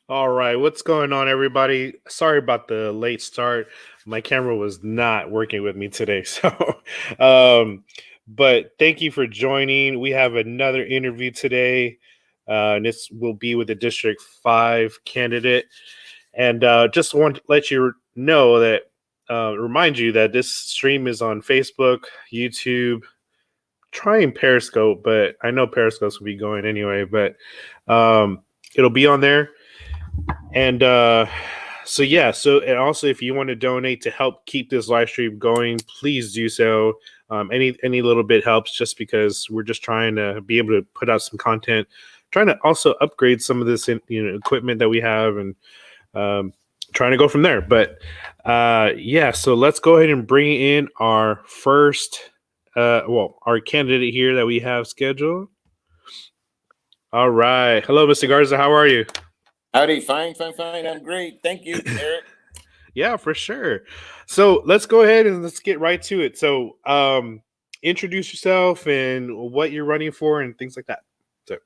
All right, what's going on, everybody? Sorry about the late start. My camera was not working with me today, um, but thank you for joining. We have another interview today, and this will be with the District 5 candidate. And just want to let you know that, remind you that this stream is on Facebook, YouTube, trying Periscope, but I know Periscope's will be going anyway, but it'll be on there. And so and also if you want to donate to help keep this live stream going, please do so. Any little bit helps, just because we're just trying to be able to put out some content, trying to also upgrade some of this equipment that we have, and trying to go from there. But yeah, so let's go ahead and bring in our first our candidate here that we have scheduled. All right. Hello, Mr. Garza. How are you? Howdy, fine. I'm great. Thank you, Eric. Yeah, for sure. So let's go ahead and let's get right to it. So introduce yourself and what you're running for and things like that. So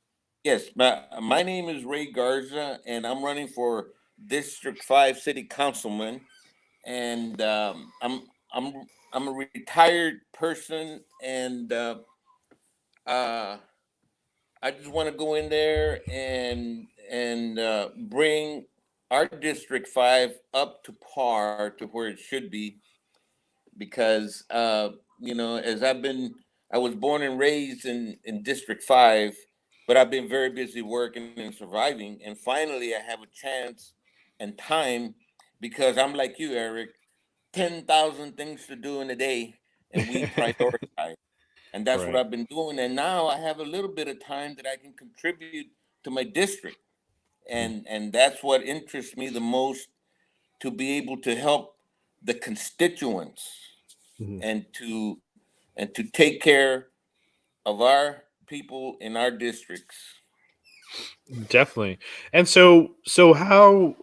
Yes, my name is Ray Garza, and I'm running for District 5 City Councilman. And I'm I'm a retired person, and uh, I just want to go in there and bring our District 5 up to par to where it should be, because as I was born and raised in District 5, but I've been very busy working and surviving, and finally I have a chance and time, because I'm like you, Eric, 10,000 things to do in a day, and we prioritize. And that's what right. I've been doing, and now I have a little bit of time that I can contribute to my district, and that's what interests me the most, to be able to help the constituents, Mhm. and to take care of our people in our districts. Definitely. And so how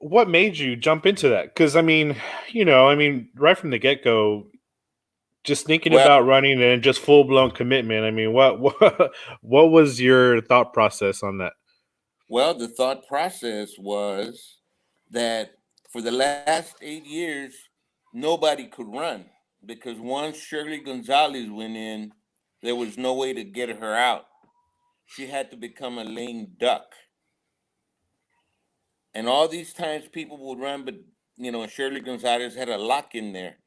what made you jump into that? Because I mean, right from the get go, just thinking Well, about running and just full blown commitment. I mean, what was your thought process on that? the thought process was that for the last 8 years, nobody could run, because once Shirley Gonzalez went in, there was no way to get her out. She had to become a lame duck. And all these times people would run, but Shirley Gonzalez had a lock in there.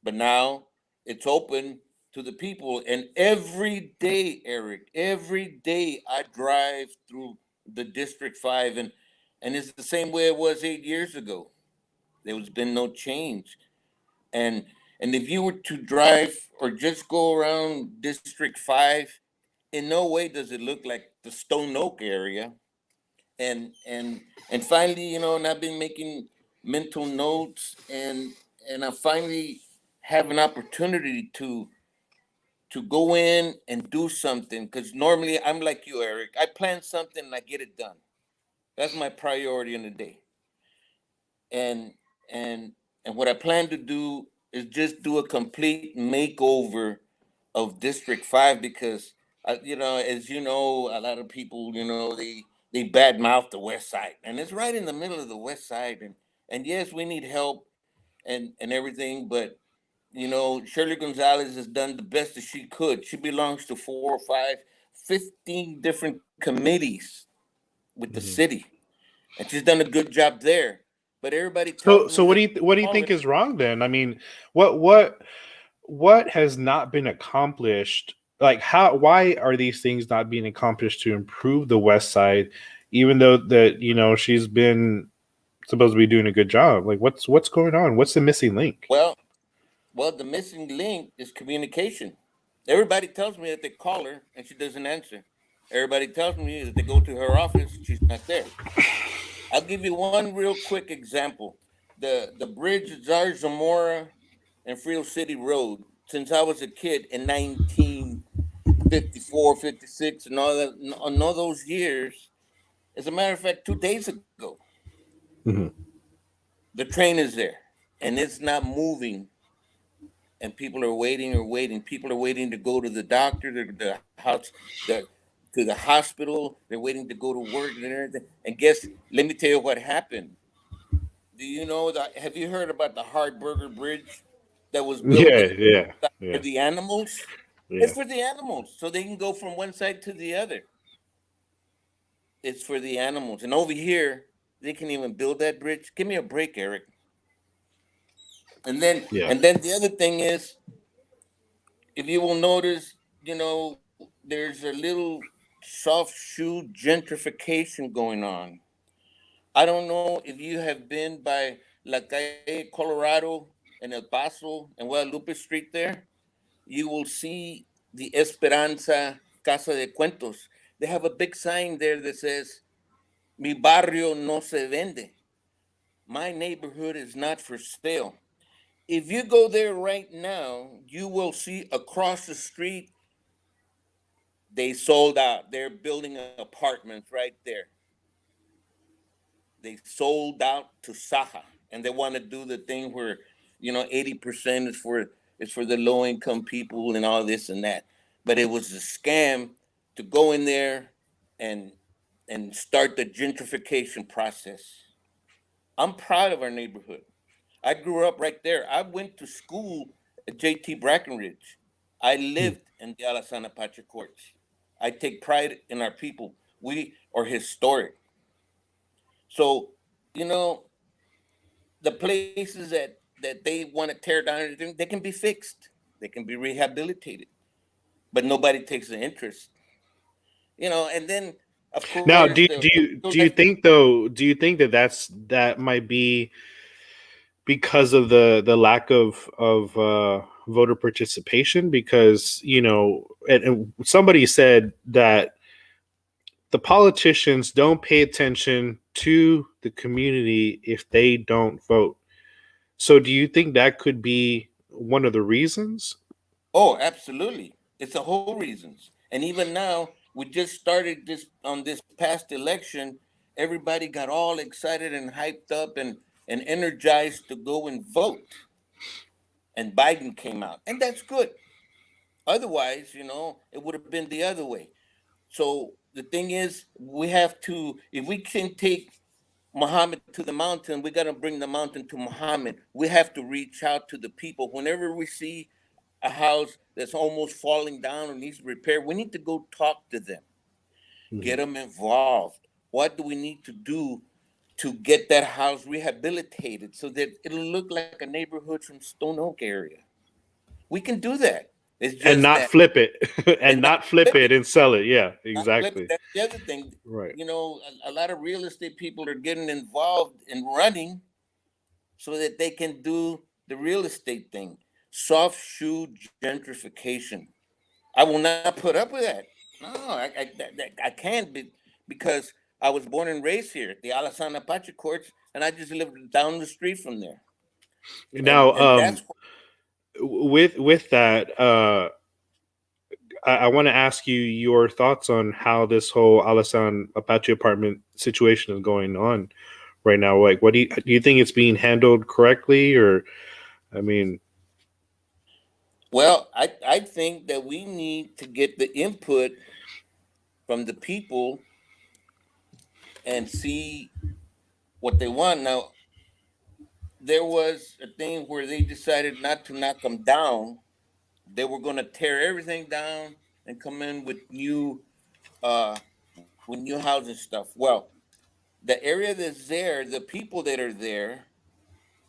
But now it's open to the people. And every day, Eric, every day I drive through the District 5, and it's the same way it was 8 years ago. There has been no change. And and if you were to drive or just go around District 5, in no way does it look like the Stone Oak area. And finally, and I've been making mental notes, and I finally have an opportunity to go in and do something, because normally I'm like you, Eric. I plan something and I get it done. That's my priority in the day. And and and what I plan to do is just do a complete makeover of District 5, because as you know, a lot of people, they badmouth the West Side, and it's right in the middle of the West Side, and yes, we need help and everything, but Shirley Gonzalez has done the best that she could. She belongs to 4 or 5, 15 different committees with the Mhm. city, and she's done a good job there. But everybody So tells so me what that do you all think is wrong then? I mean, what has not been accomplished? Like, how why are these things not being accomplished to improve the West Side, even though that she's been supposed to be doing a good job? Like, what's going on? What's the missing link? well, Well, the missing link is communication. Everybody tells me that they call her and she doesn't answer. Everybody tells me that they go to her office, she's not there. I'll give you one real quick example. The bridge at Czar Zamora and Frio City Road, since I was a kid in 1954, 56, and all those years. As a matter of fact, 2 days ago, Mhm. the train is there and it's not moving, and people are waiting or waiting. People are waiting to go to the doctor, the house, the to the hospital. They're waiting to go to work and everything. And guess, let me tell you what happened. Do you know that? Have you heard about the Hardburger Bridge that was built Yeah, on yeah, for yeah, the animals? It's yeah. for the animals, so they can go from one side to the other. It's for the animals. And over here, they can even build that bridge. Give me a break, Eric. And then Yeah. and then the other thing is, if you will notice, there's a little soft shoe gentrification going on. I don't know if you have been by La Calle, Colorado, and El Paso and Guadalupe Street there. You will see the Esperanza Casa de Cuentos. They have a big sign there that says, Mi barrio no se vende. My neighborhood is not for sale. If you go there right now, you will see across the street they sold out. They're building apartments right there. They sold out to Saha, and they want to do the thing where 80% is for the low income people and all this and that. But it was a scam to go in there and start the gentrification process. I'm proud of our neighborhood. I grew up right there. I went to school at JT Brackenridge. I Hmm. lived in the Alasana Pacha courts. I take pride in our people. We are historic. So, you know, the places that they want to tear down, they can be fixed. They can be rehabilitated. But nobody takes an interest. And then of Now, course do the do you real do you estate. think though? Do you think that that might be because of the lack of voter participation? Because and somebody said that the politicians don't pay attention to the community if they don't vote. So, do you think that could be one of the reasons? Oh, absolutely. It's a whole reasons. And even now, we just started this on this past election. Everybody got all excited and hyped up and energized to go and vote. And Biden came out. And that's good. Otherwise, it would have been the other way. So the thing is, we have to, if we can take Muhammad to the mountain, we got to bring the mountain to Muhammad. We have to reach out to the people. Whenever we see a house that's almost falling down or needs repair, we need to go talk to them, get Mhm. them involved. What do we need to do to get that house rehabilitated so that it'll look like a neighborhood from Stone Oak area? We can do that. It's And just not that, flip it, and and not not flip flip it it. and sell it. Yeah, Not flip it. exactly. That's the other thing. Right. A lot of real estate people are getting involved in running so that they can do the real estate thing. Soft shoe gentrification. I will not put up with that. No, I can't because I was born and raised here at the Alasana Pacha Courts, and I just lived down the street from there. And Now, and that's with that, I want to ask you your thoughts on how this whole Alasan Apache apartment situation is going on right now. Like, what do you think it's being handled correctly, or I mean, well, I think that we need to get the input from the people and see what they want. Now, there was a thing where they decided not to knock them down. They were going to tear everything down and come in uh, with new housing stuff. Well, the area that's there, the people that are there,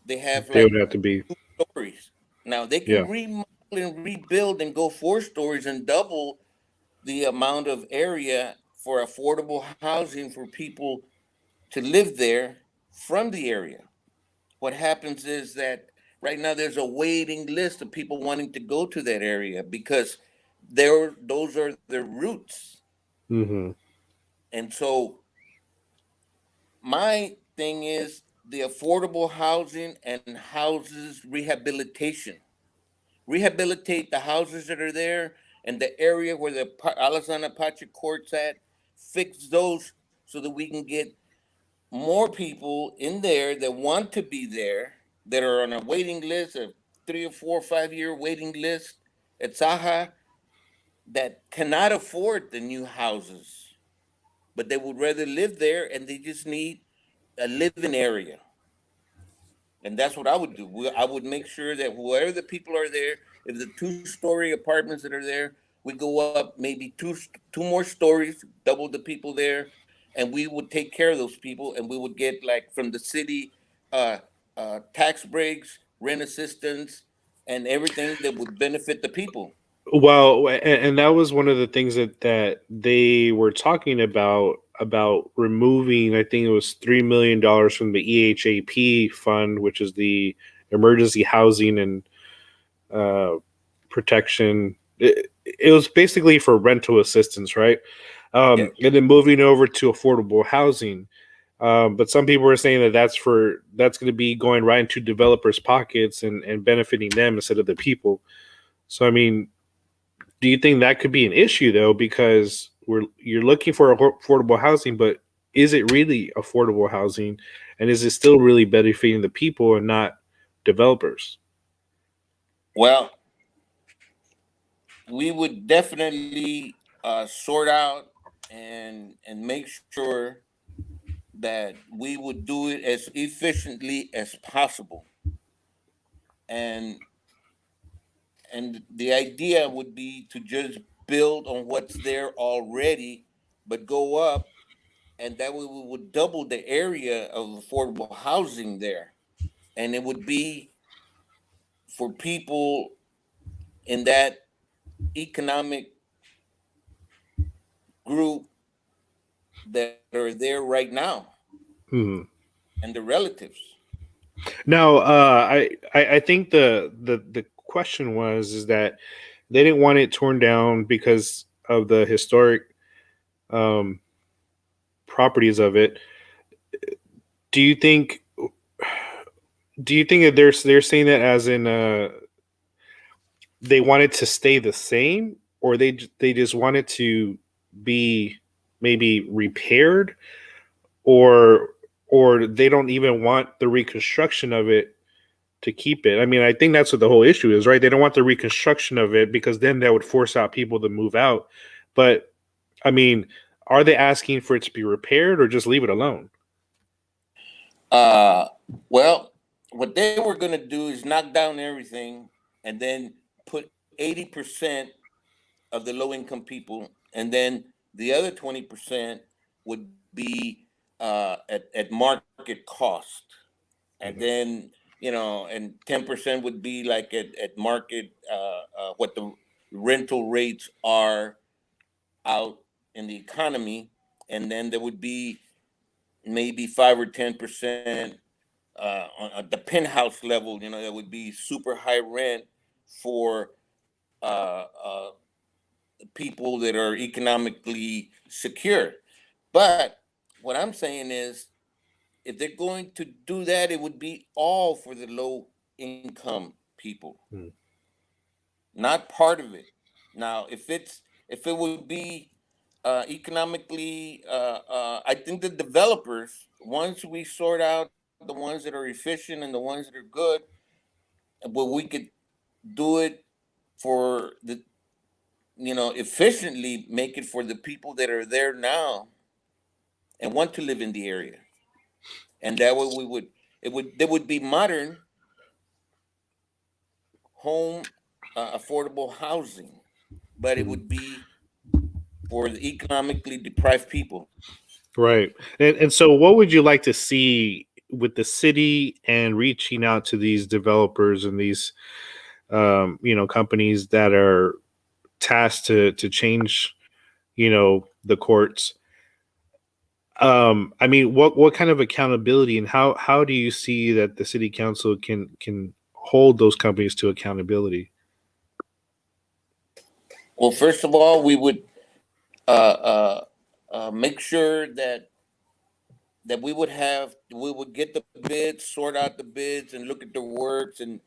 they have they would like have to be, stories. Now they can yeah. remodel and rebuild and go 4 stories and double the amount of area for affordable housing for people to live there from the area. What happens is that right now there's a waiting list of people wanting to go to that area because those are their roots. Hmm. And so my thing is the affordable housing and houses rehabilitation. Rehabilitate the houses that are there and the area where the Alazana Pacha court's at. Fix those so that we can get more people in there that want to be there, that are on a waiting list, a 3 or 4 or 5 year waiting list at Saha. that cannot afford the new houses, but they would rather live there and they just need a living area. And that's what I would do. I would make sure that whoever the people are there, if the two-story apartments that are there, we go up maybe two more stories, double the people there, and we would take care of those people, and we would get like from the city, uh, tax breaks, rent assistance, and everything that would benefit the people. Well, and that was one of the things that they were talking about removing. I think it was $3 million from the EHAP fund, which is the Emergency Housing and uh, Protection. It was basically for rental assistance, right? Yeah. And then moving over to affordable housing. But some people were saying that that's going to be going right into developers' pockets and benefiting them instead of the people. So I mean, do you think that could be an issue though? Because you're looking for affordable housing, but is it really affordable housing, and is it still really benefiting the people and not developers? Well, we would definitely sort out and make sure that we would do it as efficiently as possible. And and the idea would be to just build on what's there already, but go up, and that way we would double the area of affordable housing there, and it would be for people in that economic group that are there right now Hmm. and the relatives. Now, I think the question was is that they didn't want it torn down because of the historic um, properties of it. Do you think? Do you think that they're saying that as in they want it to stay the same, or they just want it to be maybe repaired, or they don't even want the reconstruction of it to keep it? I mean, I think that's what the whole issue is, right? They don't want the reconstruction of it because then that would force out people to move out. But I mean, are they asking for it to be repaired or just leave it alone? uh well, what they were going to do is knock down everything and then put 80% of the low income people, and then the other 20% would be at market cost, and Mhm. then and 10% would be like at market, what the rental rates are out in the economy, and then there would be maybe 5 or 10% at the penthouse level. That would be super high rent for people that are economically secure. But what I'm saying is, if they're going to do that, it would be all for the low income people, Mm. not part of it. Now, if it would be economically, I think the developers, once we sort out the ones that are efficient and the ones that are good, well, we could do it for the efficiently make it for the people that are there now and want to live in the area, and that way we would it would there would be modern home, affordable housing, but it Mhm. would be for the economically deprived people. Right. And so what would you like to see with the city and reaching out to these developers and these companies that are tasked to change, the courts? I mean, what kind of accountability and how do you see that the city council can hold those companies to accountability? Well, first of all, we would make sure that we would get the bids, sort out the bids, and look at the works, and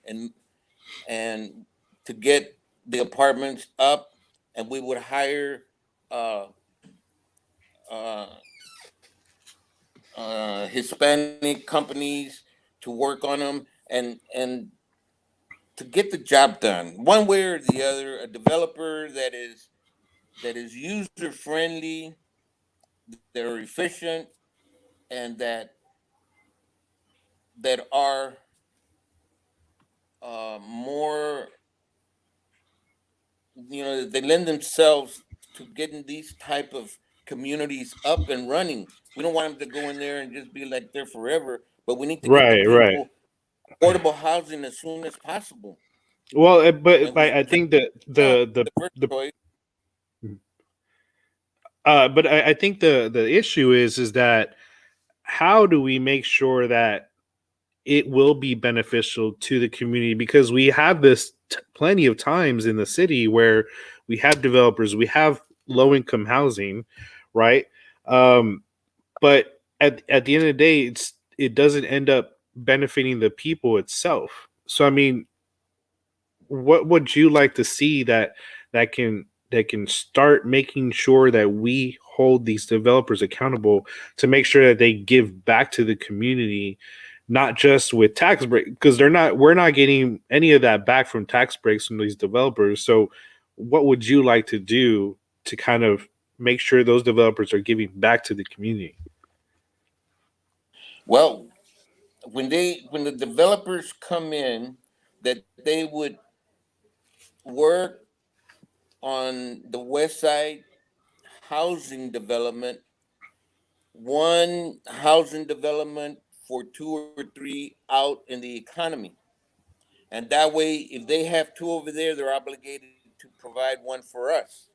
to get the apartments up, and we would hire uh, uh, Hispanic companies to work on them, and to get the job done one way or the other. A developer that is that is user friendly, that are efficient, and that are more, they lend themselves to getting these type of communities up and running. We don't want them to go in there and just be like there forever, but we need to get the Right, right. people affordable housing as soon as possible. Well, but And we I think that not the the first the choice. but I think the issue is that how do we make sure that it will be beneficial to the community, because we have this plenty of times in the city where we have developers, we have low income housing, right? Um, but at the end of the day, it doesn't end up benefiting the people itself. So I mean, what would you like to see that can start making sure that we hold these developers accountable to make sure that they give back to the community, not just with tax break, because we're not getting any of that back from tax breaks from these developers. So what would you like to do to kind of make sure those developers are giving back to the community? Well, when the developers come in, that they would work on the west side housing development, one housing development for two or three out in the economy. And that way, if they have two over there, they're obligated to provide one for us.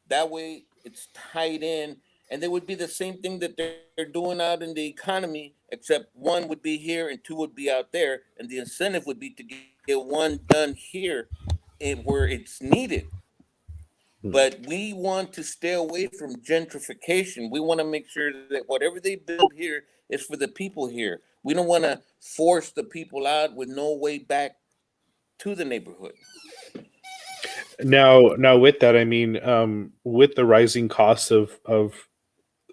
That way, it's tied in, and they would be the same thing that they're doing out in the economy, except one would be here and two would be out there, and the incentive would be to get one done here, where it's needed. Hmm. But we want to stay away from gentrification. We want to make sure that whatever they build here is for the people here. We don't want to force the people out with no way back to the neighborhood. Now with that, I mean, with the rising costs of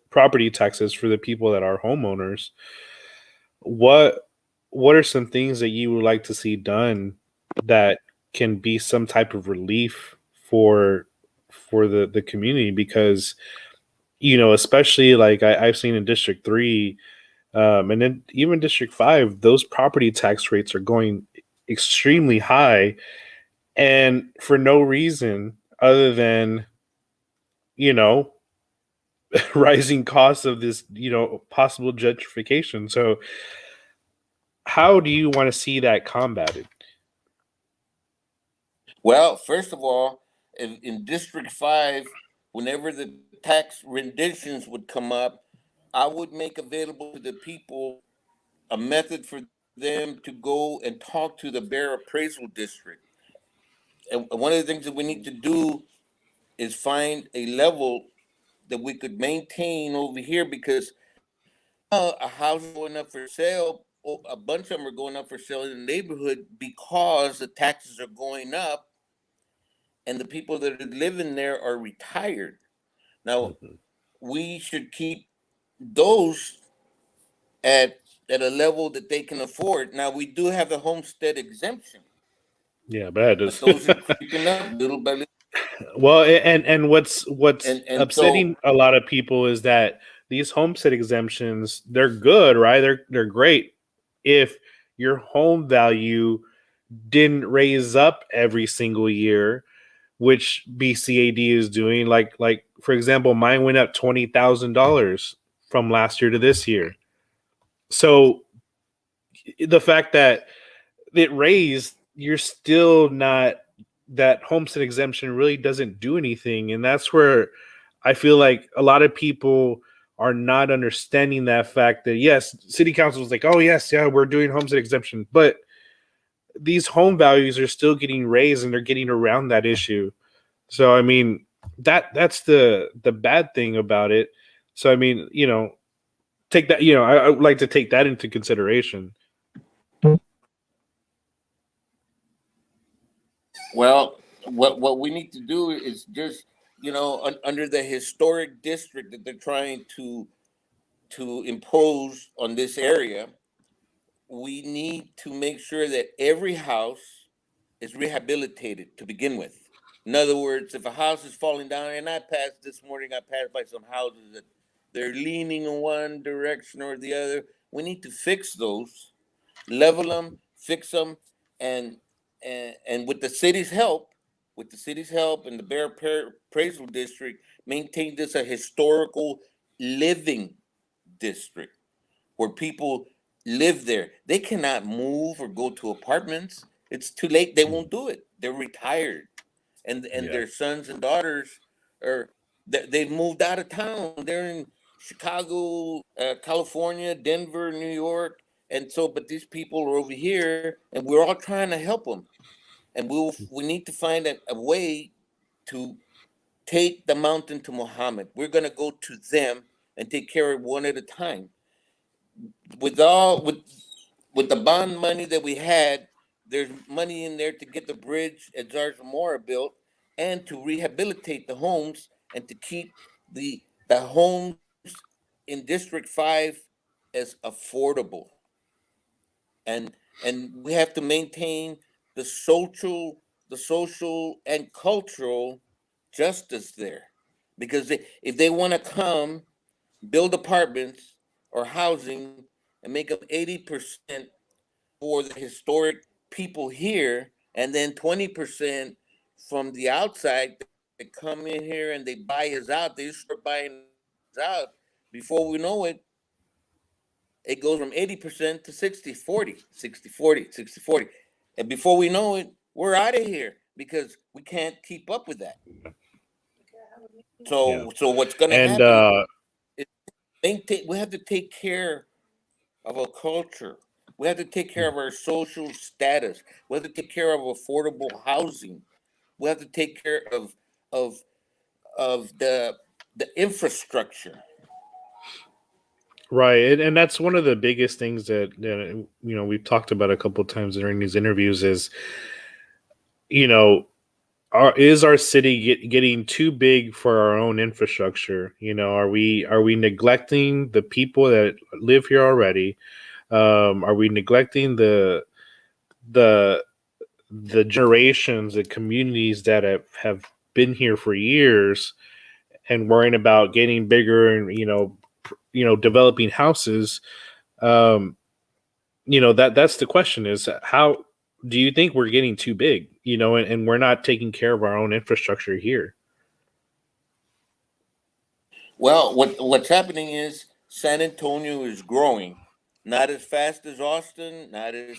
property taxes for the people that are homeowners, what what are some things that you would like to see done that can be some type of relief for the community? Because especially like I've seen in District 3, and then even District 5, those property tax rates are going extremely high, and for no reason other than you know rising costs of this possible gentrification. So how do you want to see that combated? Well, first of all, in District 5, whenever the tax renditions would come up, I would make available to the people a method for them to go and talk to the Bear Appraisal District. And one of the things that we need to do is find a level that we could maintain over here, because a house is going up for sale. A bunch of them are going up for sale in the neighborhood because the taxes are going up, and the people that are living there are retired. Now, Mhm. we should keep those at at a level that they can afford. Now, we do have the homestead exemption, Yeah, bad but is. those are creeping up little by little. Well, and what's And upsetting so, a lot of people is that these homestead exemptions, they're good, right? They're great if your home value didn't raise up every single year, which BCAD is doing. Like for example, mine went up $20,000 from last year to this year. So the fact that it raised, you're still not, that homestead exemption really doesn't do anything. And that's where I feel like a lot of people are not understanding that fact that yes, city council is like, oh yes, yeah, we're doing homestead exemption, but these home values are still getting raised and they're getting around that issue. So I mean, that's the bad thing about it. So I mean, take that, I would like to take that into consideration. well, what we need to do is just, under the historic district that they're trying to impose on this area, we need to make sure that every house is rehabilitated to begin with. In other words, if a house is falling down, and I passed this morning, I passed by some houses that they're leaning in one direction or the other. We need to fix those, level them, fix them, and and with the city's help, and the Bear Appraisal District, maintain this a historical living district where people live there. They cannot move or go to apartments. It's too late. They won't do it. They're retired, and Yeah. their sons and daughters are they've moved out of town. They're in Chicago, California, Denver, New York, and so. But these people are over here, and we're all trying to help them. And we need to find a way to take the mountain to Muhammad. We're gonna go to them and take care of one at a time. With all with the bond money that we had, there's money in there to get the bridge at Zarzamora built and to rehabilitate the homes and to keep the homes in District 5 as affordable. And we have to maintain the social and cultural justice there. Because if they want to come build apartments or housing and make up 80% for the historic people here, and then 20% from the outside that come in here and they buy us out. They start buying us out. Before we know it, it goes from 80% to 60-40, 60-40, 60-40. And before we know it, we're out of here because we can't keep up with that. Yeah. So what's going to And happen is we have to take care of our culture. We have to take care of our social status. We have to take care of affordable housing. We have to take care of the infrastructure. right, and that's one of the biggest things that we've talked about a couple of times during these interviews is, you know, is our city getting too big for our own infrastructure? Are we neglecting the people that live here already? Are we neglecting the the generations, the communities that have been here for years, and worrying about getting bigger and developing houses? Um, that's the question: is how do you think we're getting too big? And we're not taking care of our own infrastructure here. Well, what's happening is San Antonio is growing, not as fast as Austin, not as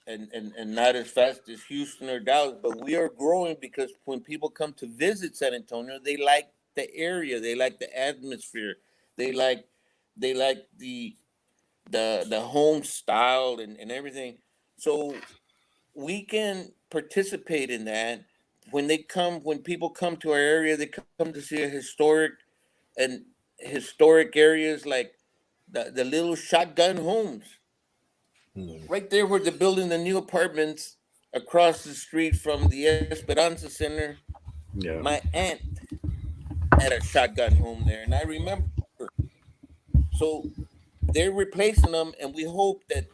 and not as fast as Houston or Dallas, but we are growing because when people come to visit San Antonio, they like the area, they like the atmosphere, they like the home style and everything. So we can participate in that when people come to our area, they come to see a and historic areas like the little shotgun homes Mm. right there where they're building the new apartments across the street from the Esperanza Center. Yeah. My aunt had a shotgun home there, and I remember. So they're replacing them, and we hope that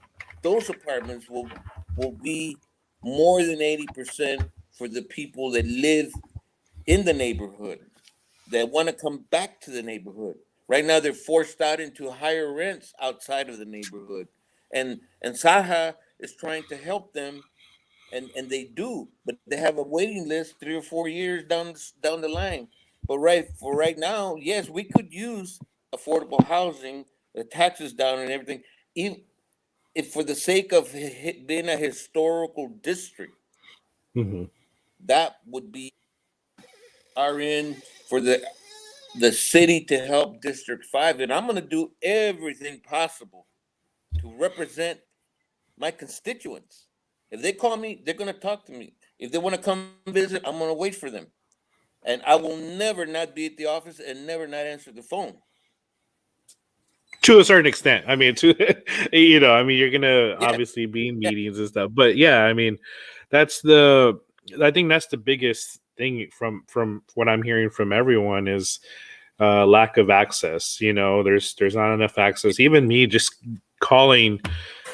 those apartments will be more than 80% for the people that live in the neighborhood that want to come back to the neighborhood. Right now, they're forced out into higher rents outside of the neighborhood, and Saha is trying to help them, and they do, but they have a waiting list 3 or 4 years down the line. But right now, yes, we could use affordable housing, the taxes down and everything, even if for the sake of being a historical district, Hmm. that would be our end for the city to help District 5. And I'm going to do everything possible to represent my constituents. If they call me, they're going to talk to me. If they want to come visit, I'm going to wait for them. And I will never not be at the office and never not answer the phone. To a certain extent, I mean, you're gonna Yeah, obviously be in yeah, meetings and stuff, but yeah, I mean, that's the I think that's the biggest thing from what I'm hearing from everyone is lack of access. There's not enough access. Even me just calling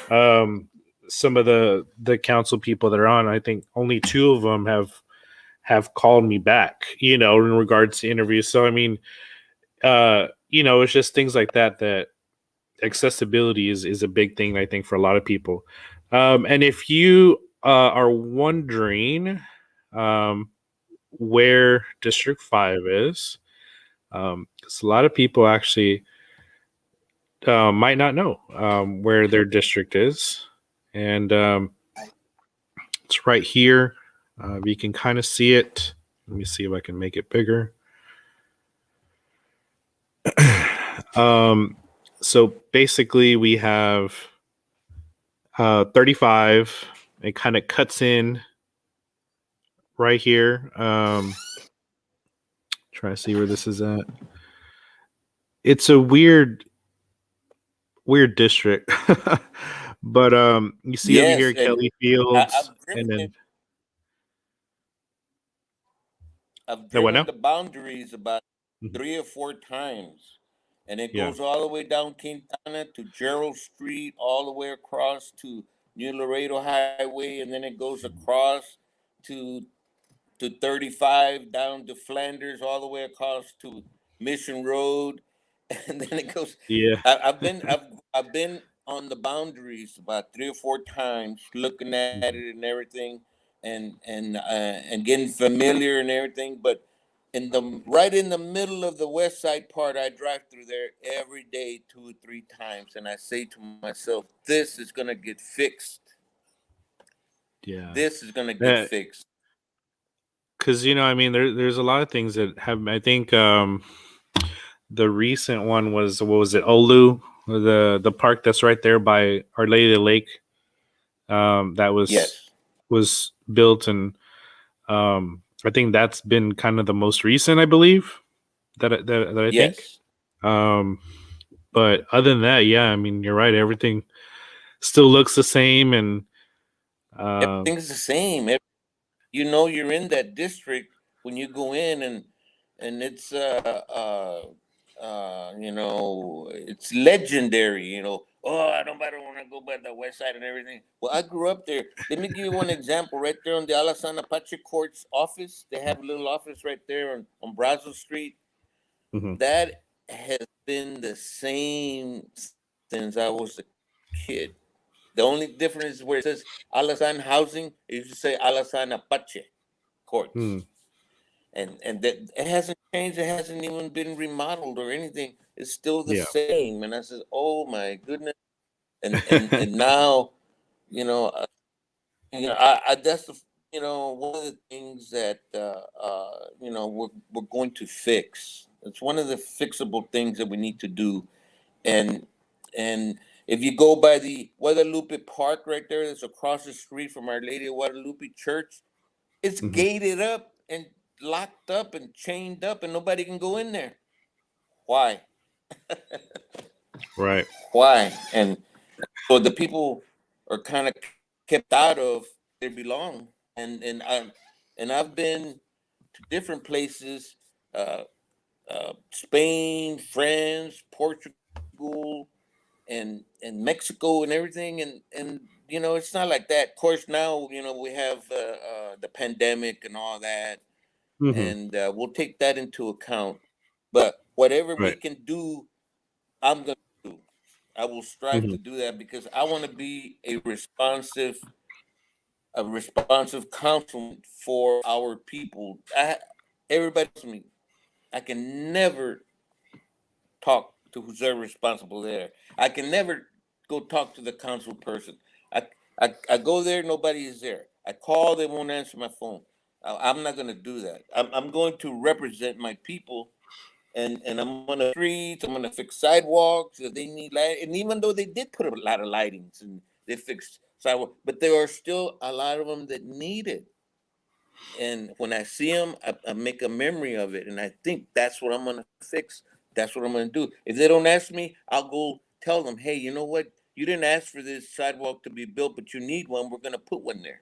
some of the council people that are on, I think only two of them have called me back, in regards to interviews. So I mean, it's just things like that accessibility is a big thing, I think, for a lot of people. And if you are wondering where District 5 is, because a lot of people actually might not know where their district is. And it's right here. You can kind of see it. Let me see if I can make it bigger. So basically, we have 35. It kind of cuts in right here. Try to see where this is at. It's a weird district. But you see over here Yes, and Kelly I, Fields, I've and driven then it. I've the what driven now? the boundaries about Mhm. 3 or 4 times, and it Yeah. goes all the way down Quintana to Gerald Street, all the way across to New Laredo Highway, and then it goes across to 35 down to Flanders, all the way across to Mission Road, and then it goes. Yeah. I've been on the boundaries about 3 or 4 times, looking at Mhm. it and everything, and getting familiar and everything. But right in the middle of the west side part, I drive through there every day, 2 or 3 times, and I say to myself, "This is gonna get fixed. Yeah. This is gonna get fixed." Because I mean, there's a lot of things that have. I think the recent one was, what was it, Olu, the park that's right there by Our Lady of the Lake. That Yes. was built, and I think that's been kind of the most recent, I believe, that I think. Yes. Um, but other than that, yeah, I mean, you're right. Everything still looks the same, and um, Everything's the same. You're in that district when you go in, and it's it's legendary. Oh, I don't want to go by the west side and everything. Well, I grew up there. Let me give you one example. Right there on the Alasana Apache Court's office, they have a little office right there on Brazos Street. mhm. That has been the same since I was a kid. The only difference is where it says Alasan Housing, it used to say Alasan Apache Courts. Hmm. And that it hasn't changed, it hasn't even been remodeled or anything. It's still the Yeah. same. And I said, "Oh my goodness." And now, you know, uh, I that's one of the things that we're going to fix. It's one of the fixable things that we need to do. And and if you go by the Guadalupe Park right there, that's across the street from Our Lady of Guadalupe Church, it's Mhm. gated up and locked up and chained up, and nobody can go in there. Why? Right. Why? And so the people are kind of kept out of where they belong. And I've been to different places, uh, Spain, France, Portugal, and Mexico and everything, and it's not like that. Of course, now we have the pandemic and all that, Hmm. and we'll take that into account. But whatever we Right. can do, I'm gonna do. I will strive Hmm. to do that because I want to be a responsive councilman for our people. Everybody tells me I can never talk to who's ever responsible there. I can never go talk to the council person. I go there, nobody is there. I call, they won't answer my phone. I'm not going to do that. I'm going to represent my people, and I'm on the streets. I'm going to fix sidewalks if they need light. And even though they did put a lot of lightings and they fixed sidewalk, but there are still a lot of them that need it. And when I see them, I make a memory of it, and I think that's what I'm gonna fix. That's what I'm gonna do. If they don't ask me, I'll go tell them, "Hey, you know what? You didn't ask for this sidewalk to be built, but you need one. We're gonna put one there."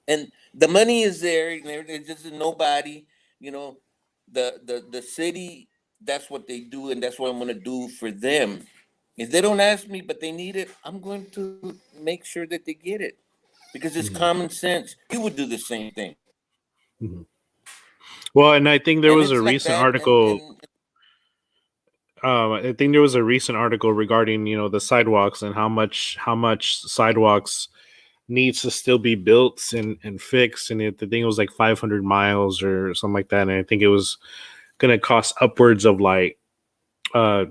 And the money is there, and there's just nobody. You know, the city. That's what they do, and that's what I'm gonna do for them. If they don't ask me, but they need it, I'm going to make sure that they get it because it's Hmm. common sense. You would do the same thing. Mhm. Well, and I think there And was a it's like recent that. article. And I think there was a recent article regarding the sidewalks and how much sidewalks needs to still be built and fixed, and the thing was like 500 miles or something like that, and I think it was going to cost upwards of like uh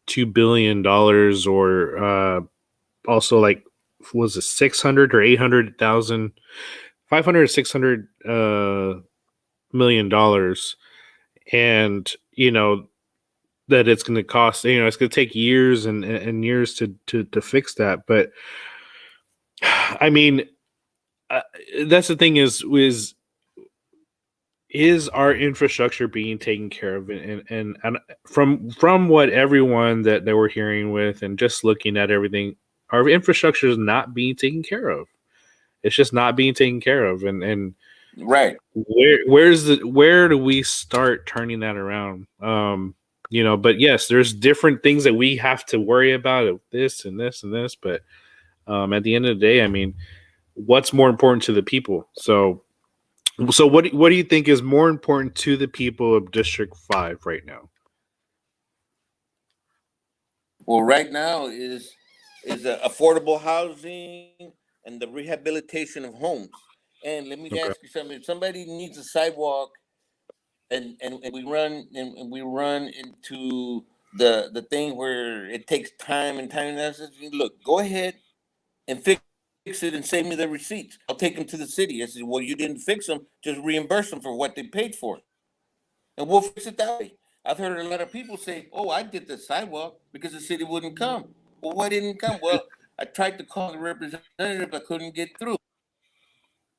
$2 billion, or also like, was it 600 or 800,000, 500 or 600 $1 million, and that it's going to cost, it's going to take years and years to fix that. But I mean, uh, that's the thing is our infrastructure being taken care of, and from what everyone that we're hearing with, and just looking at everything, our infrastructure is not being taken care of. It's just not being taken care of, and right. where do we start turning that around? But yes, there's different things that we have to worry about, of this and this and this, but at the end of the day, I mean, what's more important to the people? So what do you think is more important to the people of District 5 right now? Well, right now is affordable housing and the rehabilitation of homes. And let me Okay. ask you something: if somebody needs a sidewalk, and we run into the thing where it takes time and time, and I said, look, go ahead and fix it and save me the receipts. I'll take them to the city. I said, well, you didn't fix them, just reimburse them for what they paid for, and we'll fix it that way. I've heard a lot of people say, "Oh, I did the sidewalk because the city wouldn't come." Well, why didn't it come? Well, I tried to call the representative, I couldn't get through.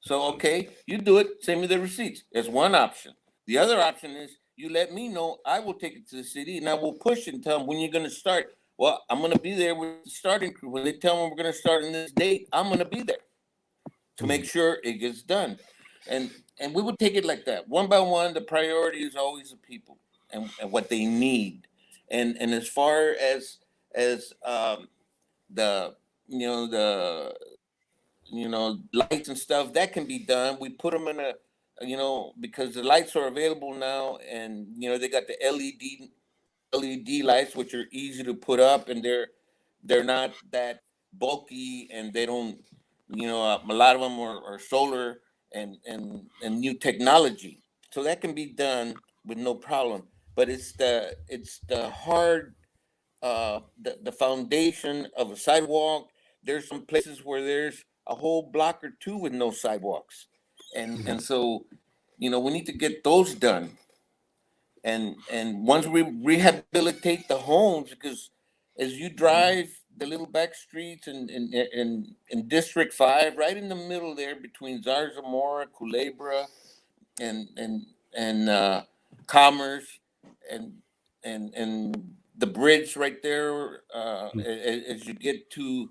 So, okay, you do it, send me the receipts. That's one option. The other option is you let me know, I will take it to the city and I will push and tell them when you're going to start. Well, I'm going to be there with the starting crew. When they tell me we're going to start on this date, I'm going to be there to make Mhm. sure it gets done. And we would take it like that. One by one, the priority is always the people and what they need. And as far as the the lights and stuff that can be done. We put them in a because the lights are available now, and they got the LED lights, which are easy to put up, and they're not that bulky, and they don't a lot of them are solar and new technology, so that can be done with no problem. But it's the hard the foundation of a sidewalk. There's some places where there's a whole block or two with no sidewalks, and so we need to get those done. And once we rehabilitate the homes, because as you drive the little back streets in District 5, right in the middle there between Zarzamora, Culebra, and Commerce, and and the bridge right there, as you get to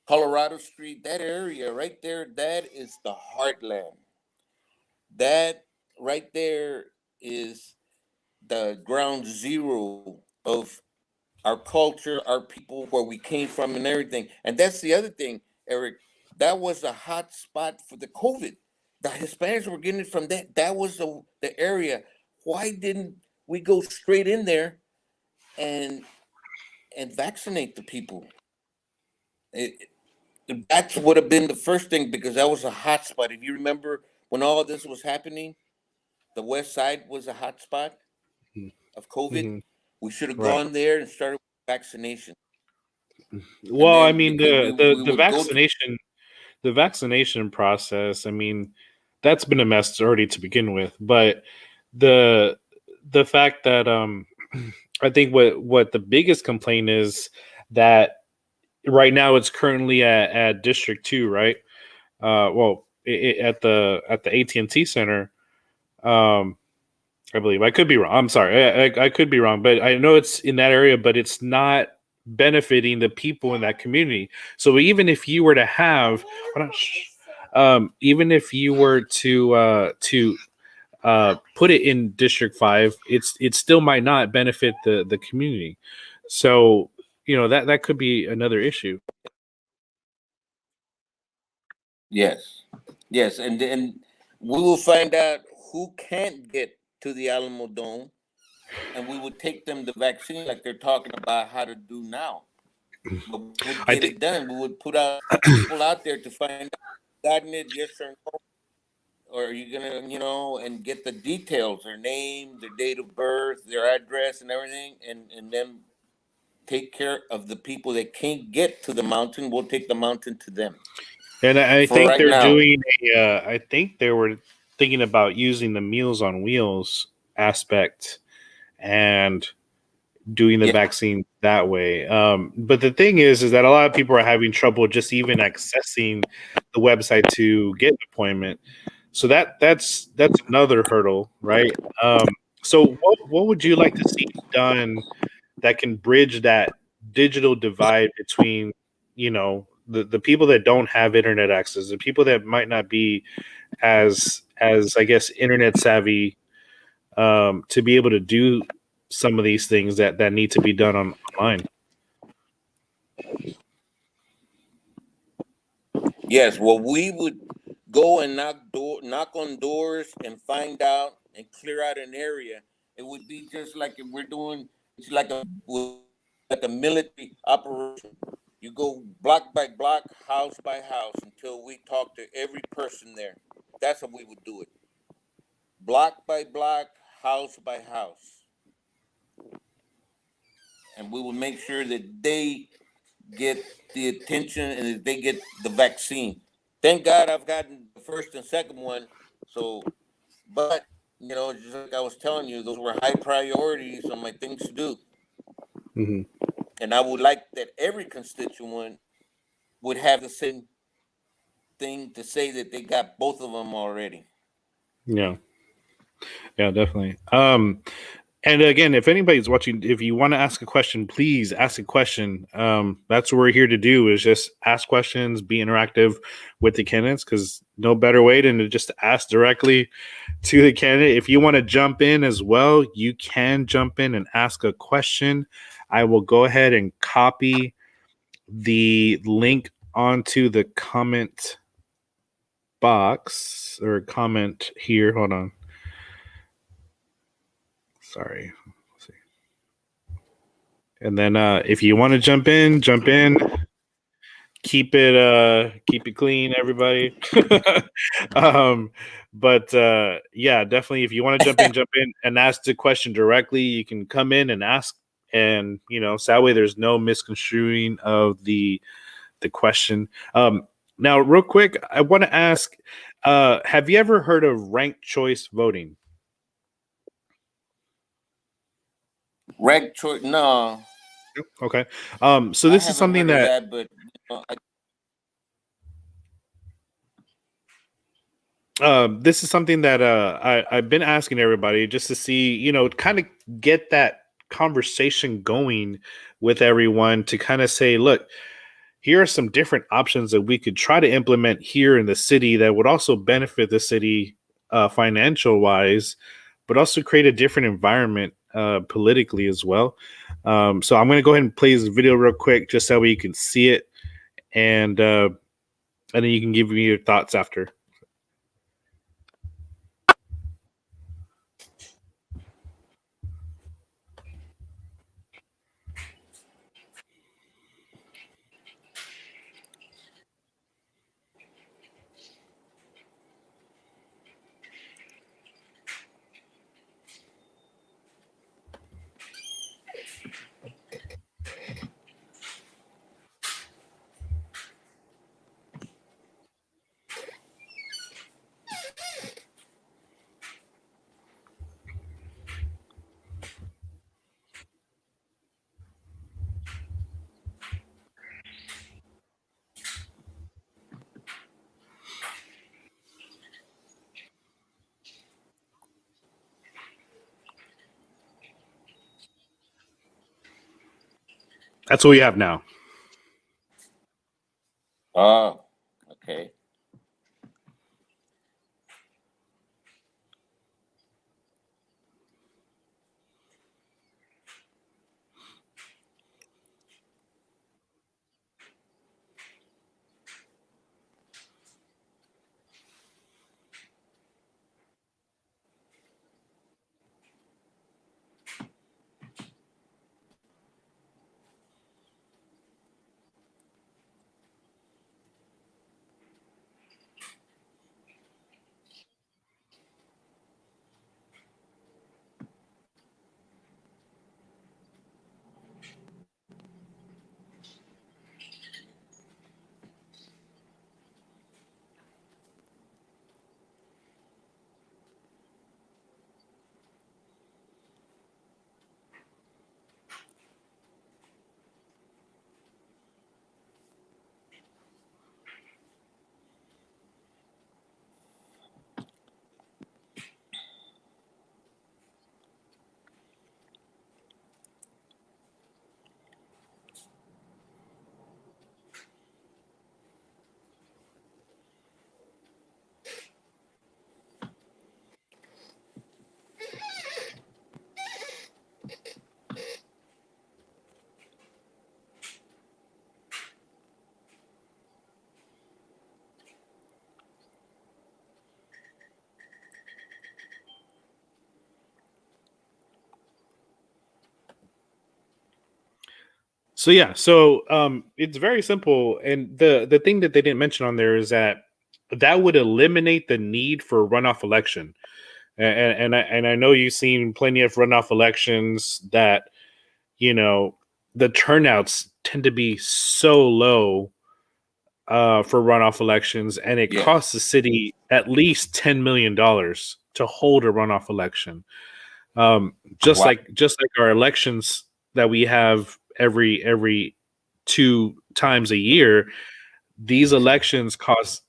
Colorado Street, that area right there, that is the heartland. That right there is the ground zero of our culture, our people, where we came from, and everything. And that's the other thing, Eric. That was a hot spot for the COVID. The Hispanics were getting it from that. That was the area. Why didn't we go straight in there and vaccinate the people? That would have been the first thing, because that was a hot spot. If you remember when all this was happening, the West Side was a hot spot of COVID. Mhm. We should have Right. gone there and started with vaccination, and Well, I then mean, because we the would go to. vaccination process, I mean, that's been a mess already to begin with. But the the fact that I think what the biggest complaint is, that right now it's currently at District 2, right? Well, at the AT&T Center, um, I believe. I could be wrong. I'm sorry. I could be wrong, but I know it's in that area, but it's not benefiting the people in that community. So even if you were to have, hold on, even if you were to put it in District 5, it still might not benefit the community. So that could be another issue. Yes, yes, and then we will find out who can't get to the Alamo Dome, and we would take them the vaccine like they're talking about how to do now. But we would I get think it done. We would put out people out there to find out gotten it, yes or no, or are you gonna, and get the details, their name, their date of birth, their address, and everything, and then take care of the people that can't get to the mountain. We'll take the mountain to them. and I For think right they're now, doing I think they were thinking about using the Meals on Wheels aspect and doing the yeah, vaccine that way. But the thing is that a lot of people are having trouble just even accessing the website to get an appointment. So that's another hurdle, right? So what would you like to see done that can bridge that digital divide between, the people that don't have internet access, the people that might not be as I guess internet savvy, to be able to do some of these things that need to be done online. yes. Well, we would go and knock on doors and find out and clear out an area. It would be just like if we're doing. It's like a military operation. You go block by block, house by house, until we talk to every person there. That's how we would do it. Block by block, house by house, and we will make sure that they get the attention and that they get the vaccine. Thank God I've gotten the first and second one. So, but just like I was telling you, those were high priorities on my things to do, Hmm. and I would like that every constituent would have the same thing to say that they got both of them already. Yeah, yeah, definitely. And again, if anybody's watching, if you want to ask a question, please ask a question. That's what we're here to do, is just ask questions, be interactive with the candidates, because no better way than to just ask directly to the candidate. If you want to jump in as well, you can jump in and ask a question. I will go ahead and copy the link onto the comment box or comment here. Hold on. Sorry. Let's see. And then if you want to jump in, jump in. Keep it clean, everybody. um, but yeah, definitely if you want to jump in and ask the question directly, you can come in and ask, and so that way there's no misconstruing of the question. Now real quick, I want to ask, have you ever heard of ranked choice voting? Reg choice? No, Okay. So I this is haven't something heard of that that. But I've been asking everybody just to see, kind of get that conversation going with everyone to kind of say, look, here are some different options that we could try to implement here in the city that would also benefit the city financial wise, but also create a different environment politically as well. So I'm going to go ahead and play this video real quick just so we can see it, and then you can give me your thoughts after. That's what we have now. oh, okay. It's very simple, and the thing that they didn't mention on there is that would eliminate the need for a runoff election. And I know you've seen plenty of runoff elections that, you know, the turnouts tend to be so low for runoff elections, and it Yeah. costs the city at least $10 million to hold a runoff election. Just Wow. like our elections that we have every 2 times a year, these elections cost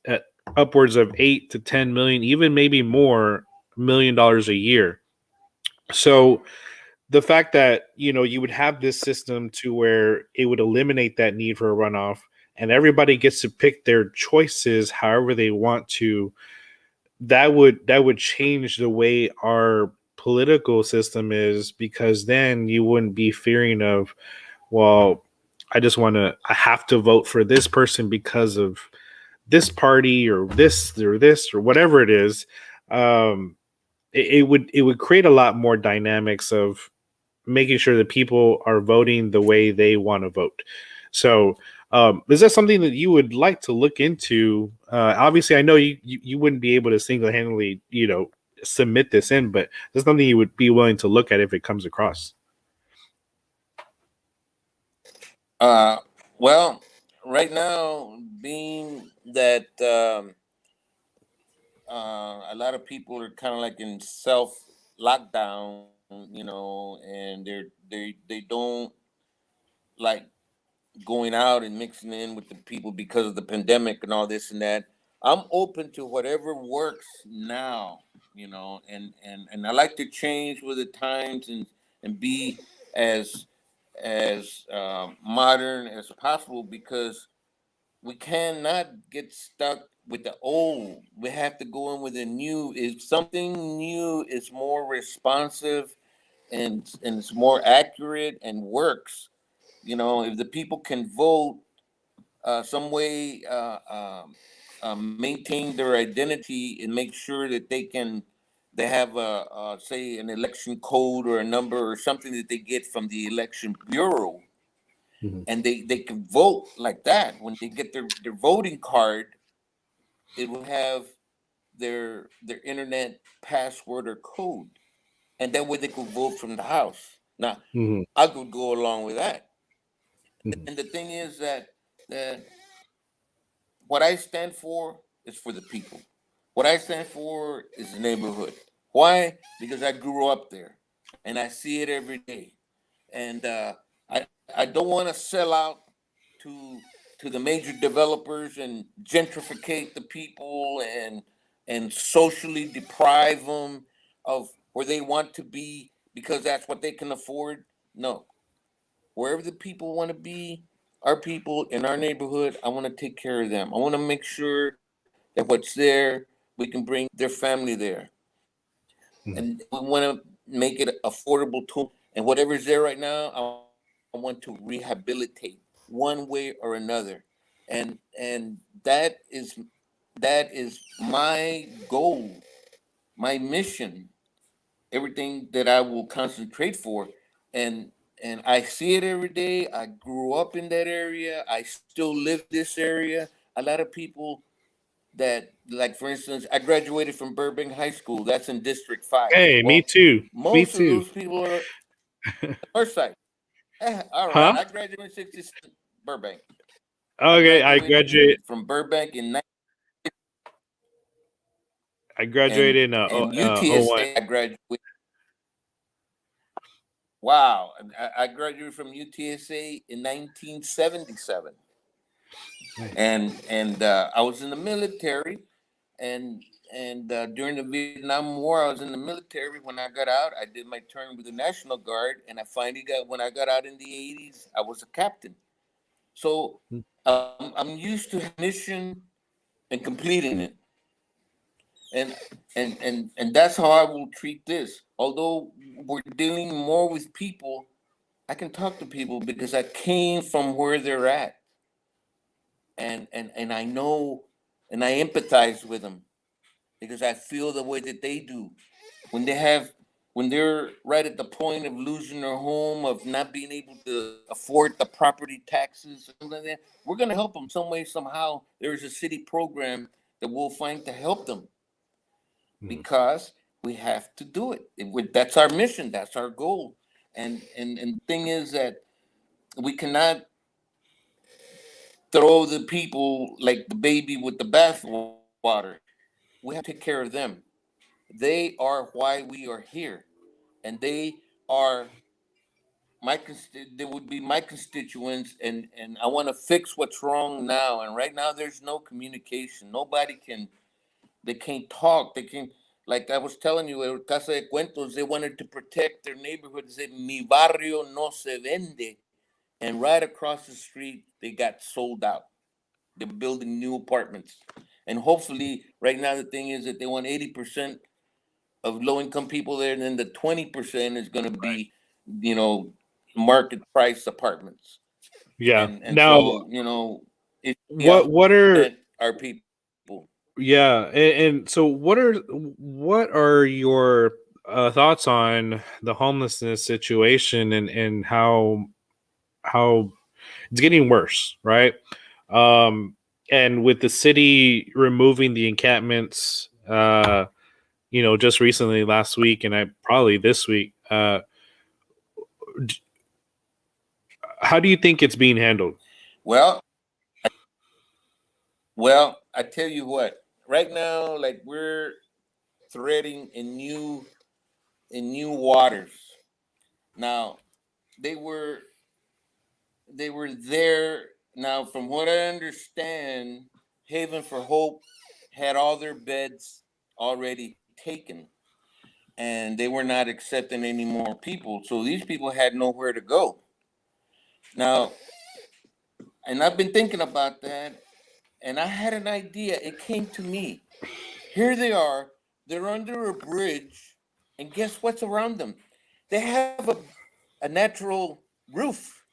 upwards of 8 to 10 million, even maybe more $1 million a year. So the fact that you would have this system to where it would eliminate that need for a runoff, and everybody gets to pick their choices however they want to, that would change the way our political system is, because then you wouldn't be fearing of, well, I have to vote for this person because of this party or this or whatever it is. um it would create a lot more dynamics of making sure that people are voting the way they want to vote. So, is that something that you would like to look into? Obviously, I know you wouldn't be able to single handedly, submit this in, but is something you would be willing to look at if it comes across? Well, right now, being that a lot of people are kind of like in self lockdown, and they don't like going out and mixing in with the people because of the pandemic and all this and that. I'm open to whatever works now, and I like to change with the times and be as modern as possible, because we cannot get stuck with the old. We have to go in with the new. If something new is more responsive and it's more accurate and works, if the people can vote some way, maintain their identity and make sure that they have say an election code or a number or something that they get from the election bureau, Mhm. and they can vote like that. When they get their voting card, it will have their internet password or code, and that way they could vote from the house. Now, Mhm. I could go along with that. Mhm. And the thing is that what I stand for is for the people. What I stand for is the neighborhood. Why? Because I grew up there and I see it every day. And I don't want to sell out to the major developers and gentrificate the people and socially deprive them of where they want to be because that's what they can afford. No, wherever the people want to be, our people in our neighborhood, I want to take care of them. I want to make sure that what's there, we can bring their family there. Mhm. And we want to make it affordable to them. And whatever's there right now, I want to rehabilitate one way or another. And that is my goal, my mission, everything that I will concentrate for. And I see it every day. I grew up in that area. I still live this area. A lot of people that, like, for instance, I graduated from Burbank High School. That's in District 5. Hey, me Well, too. Me most of too. those people are on the north side. All right. Huh? I graduated in 67 Burbank. I Okay, graduated from Burbank in I and graduated in '01. UTSA. I graduated. Wow. I graduated from UTSA in 1977. Nice. And I was in the military, and during the Vietnam War, I was in the military. When I got out, I did my turn with the National Guard, and I finally got when I got out in the 80s, I was a captain. So I'm used to mission and completing it, and and that's how I will treat this. Although we're dealing more with people, I can talk to people because I came from where they're at, and I know, and I empathize with them because I feel the way that they do when they have when they're right at the point of losing their home, of not being able to afford the property taxes, and something like that, we're going to help them some way, somehow. There's a city program that we'll find to help them because we have to do it. That's our mission. That's our goal. And the thing is that we cannot throw the people like the baby with the bathwater. We have to take care of them. They are why we are here, and they are they would be my constituents, and I want to fix what's wrong now. And right now, there's no communication. Nobody can. They can't talk. They can. Like I was telling you, Casa de Cuentos, they wanted to protect their neighborhood. They said, "Mi barrio no se vende," and right across the street, they got sold out. They're building new apartments, and hopefully, right now, the thing is that they want 80% of low income people there, and then the 20% is going to be, you know, market price apartments. Yeah. And Now, so, you know, it's what are our people. yeah, and so what are your thoughts on the homelessness situation and how it's getting worse, right? Um, and with the city removing the encampments, just recently last week, and I probably this week. How do you think it's being handled? Well, well, I tell you what. Right now, like we're threading in new waters. Now, they were they were there. Now, from what I understand, Haven for Hope had all their beds already taken, and they were not accepting any more people. So these people had nowhere to go. Now, and I've been thinking about that, and I had an idea. It came to me. Here they are. They're under a bridge, and guess what's around them? They have a natural roof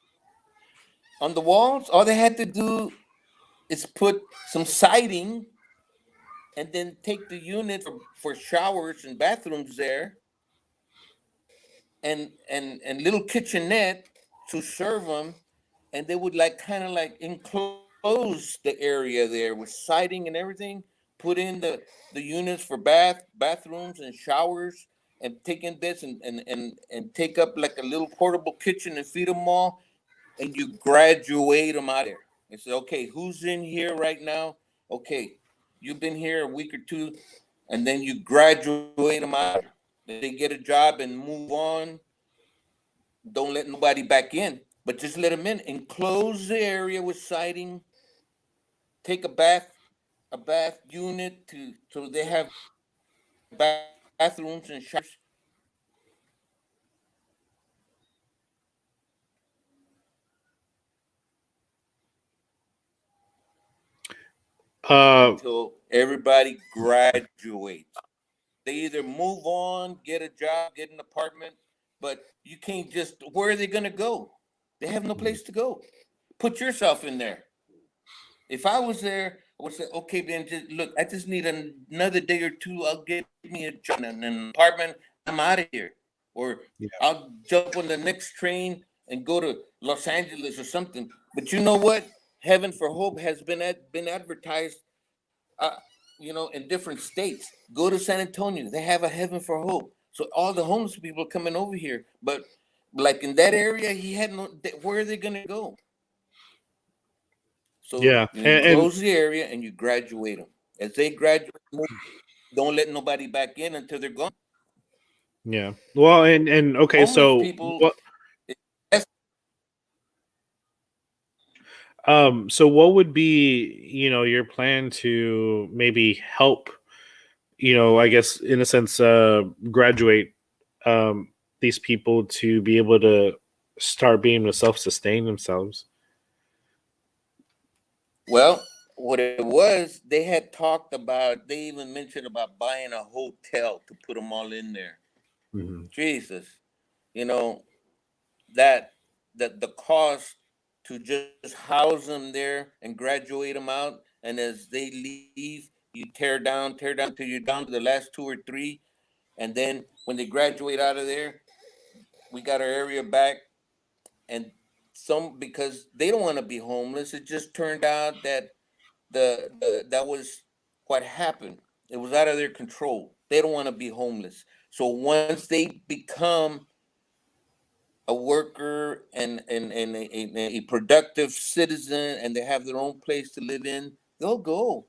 on the walls. All they had to do is put some siding and then take the unit for showers and bathrooms there, and little kitchenette to serve them, and they would like kind of like enclose the area there with siding and everything. Put in the units for bathrooms and showers, and take in this and take up like a little portable kitchen and feed them all, and you graduate them out there. And say, okay, who's in here right now? Okay, you've been here a week or two, and then you graduate them out. They get a job and move on. Don't let nobody back in, but just let them in. Enclose the area with siding. Take a bath unit to so they have bathrooms and showers Uh, until everybody graduates. They either move on, get a job, get an apartment, but you can't just. Where are they going to go? They have no place to go. Put yourself in there. If I was there, I would say, okay, man, just look, I just need another day or two. I'll get me a job and an apartment. I'm out of here. Or yeah. I'll jump on the next train and go to Los Angeles or something. But you know what? Heaven for Hope has been advertised, uh, in different states. Go to San Antonio. They have a Heaven for Hope. So all the homeless people are coming over here. But like in that area, he had no. Where are they going to go? So Yeah, you and enclose the area and you graduate them. As they graduate, don't let nobody back in until they're gone. yeah. Well, and okay, Homeless so people, what that's, what would be, your plan to maybe help, I guess in a sense graduate um these people to be able to start being able to self-sustain themselves? well, what it was, they had talked about, they even mentioned about buying a hotel to put them all in there. Hmm. Jesus, you know, that the cost to just house them there and graduate them out, and as they leave, you tear down till you're down to the last two or three. And then when they graduate out of there, we got our area back, and some, because they don't want to be homeless. It just turned out that that was what happened. It was out of their control. They don't want to be homeless. So once they become a worker and a productive citizen, and they have their own place to live in, they'll go.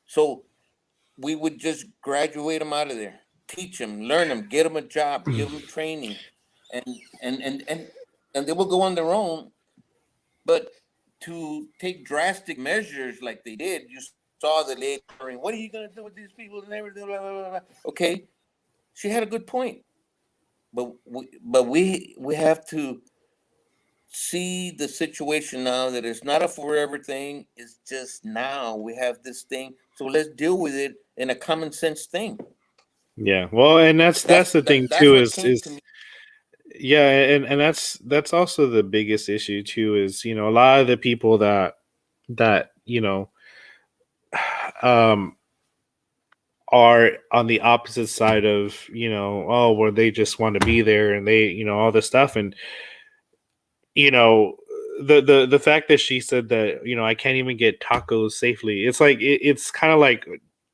So we would just graduate them out of there, teach them, learn them, get them a job, give them training, and and and and and they will go on their own. But to take drastic measures like they did, you saw the lady saying, "What are you going to do with these people and everything?" Blah, blah, blah, blah. Okay, she had a good point, but we have to see the situation now, that it's not a forever thing. It's just now we have this thing, so let's deal with it in a common sense thing. Yeah. Well, and that's the thing That's too what came to is me. yeah, and that's also the biggest issue too is, a lot of the people that, um are on the opposite side of, oh, where they just want to be there and they, all this stuff. And, you know, the fact that she said that, I can't even get tacos safely. It's like, it's kind of like,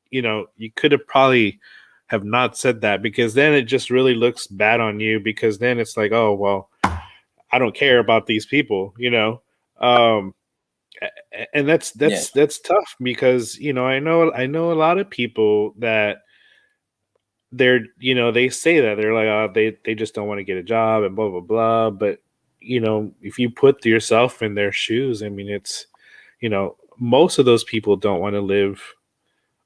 you could have probably have not said that, because then it just really looks bad on you, because then it's like, oh, well, I don't care about these people. Um, and that's Yeah, that's that's tough, because I know a lot of people that they say that they're like, oh, they just don't want to get a job and blah blah blah. But if you put yourself in their shoes, I mean, it's most of those people don't want to live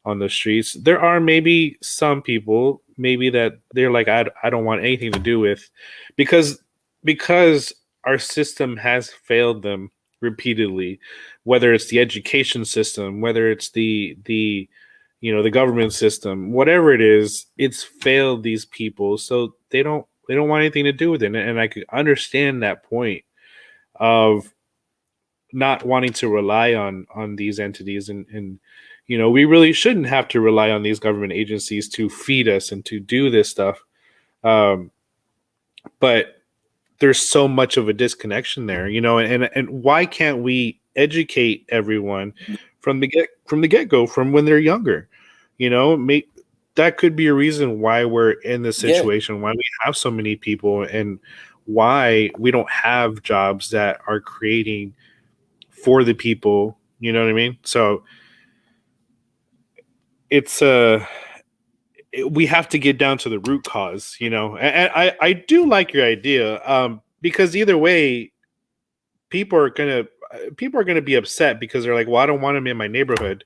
on the streets. There are maybe some people, maybe, that they're like, I don't want anything to do with, because because our system has failed them repeatedly, whether it's the education system, whether it's the government system, whatever it is, it's failed these people, so they don't want anything to do with it. And I could understand that point of not wanting to rely on these entities, and we really shouldn't have to rely on these government agencies to feed us and to do this stuff. um, but there's so much of a disconnection there, and why can't we educate everyone from the get go, from when they're younger? That could be a reason why we're in this yeah, situation, why we have so many people, and why we don't have jobs that are creating for the people. You know what I mean? So it's we have to get down to the root cause. And I do like your idea, because either way, people are gonna be upset, because they're like, well, I don't want them in my neighborhood.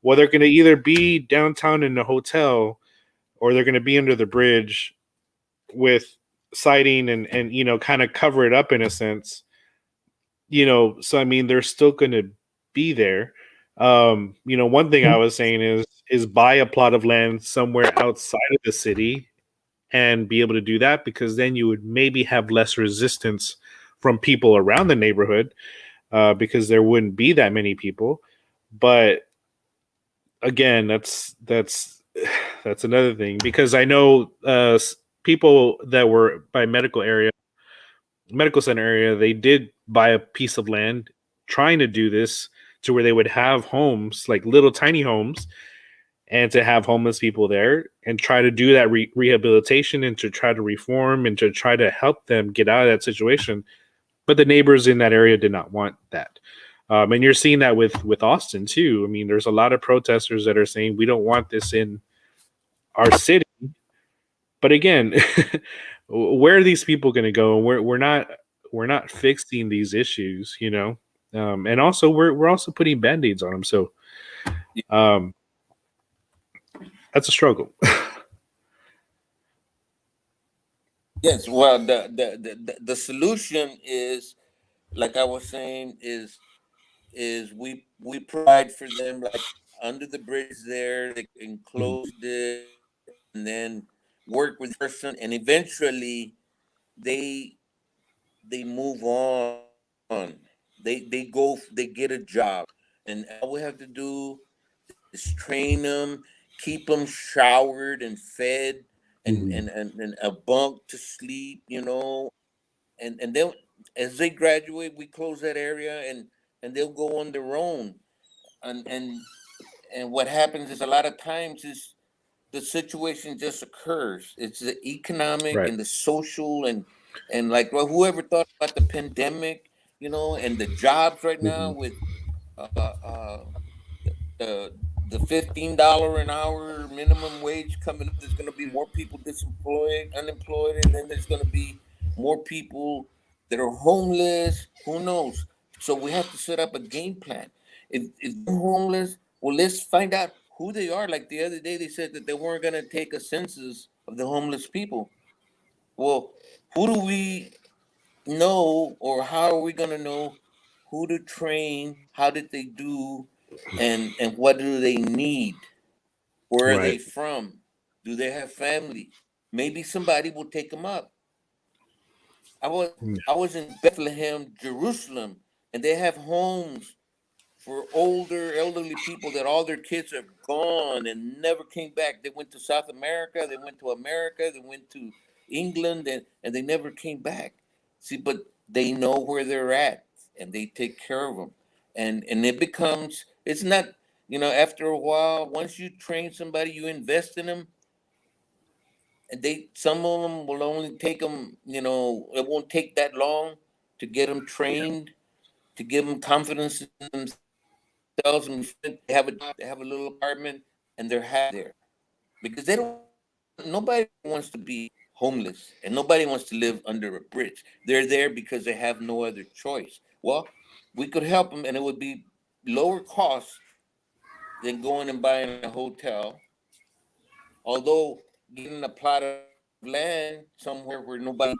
Well, they're gonna either be downtown in a hotel, or they're gonna be under the bridge with siding, and kind of cover it up in a sense. So I mean, they're still gonna be there. One thing I was saying is buy a plot of land somewhere outside of the city and be able to do that, because then you would maybe have less resistance from people around the neighborhood, because there wouldn't be that many people. But again, that's another thing, because I know people that were by medical center area, they did buy a piece of land trying to do this, to where they would have homes, like little tiny homes, and to have homeless people there, and try to do that rehabilitation, and to try to reform, and to try to help them get out of that situation. But the neighbors in that area did not want that. And you're seeing that with Austin too. I mean, there's a lot of protesters that are saying we don't want this in our city. But again, where are these people going to go? And we're not fixing these issues. And also we're also putting band-aids on them. So um, that's a struggle. yes. Well, the solution is, like I was saying, is we provide for them, like under the bridge there, they enclosed it, and then work with person, and eventually they they move on. They go, they get a job, and all we have to do is train them, keep them showered and fed, and a bunk to sleep, and then as they graduate, we close that area, and they'll go on their own. And and and what happens is a lot of times is the situation just occurs. It's the economic Right. and the social, and like, well, whoever thought about the pandemic, and the jobs right now with uh, uh, the the $15 an hour minimum wage coming up. There's going to be more people unemployed, and then there's going to be more people that are homeless. Who knows? So we have to set up a game plan. If they're homeless, well, let's find out who they are. Like the other day, they said that they weren't going to take a census of the homeless people. Well, who do we know, or how are we going to know who to train? How did they do? And what do they need? Where are they Right. from? Do they have family? Maybe somebody will take them up. I was Mm. I was in Bethlehem, Jerusalem, and they have homes for elderly people that all their kids are gone and never came back. They went to South America, they went to America, they went to England, and they never came back. See, but they know where they're at, and they take care of them. And it's not, after a while, once you train somebody, you invest in them, and some of them will only take them, it won't take that long to get them trained, to give them confidence in themselves, and they have a job, they have a little apartment, and they're happy there, because they don't. Nobody wants to be homeless, and nobody wants to live under a bridge. They're there because they have no other choice. Well, we could help them, and it would be lower cost than going and buying a hotel. Although getting a plot of land somewhere where nobody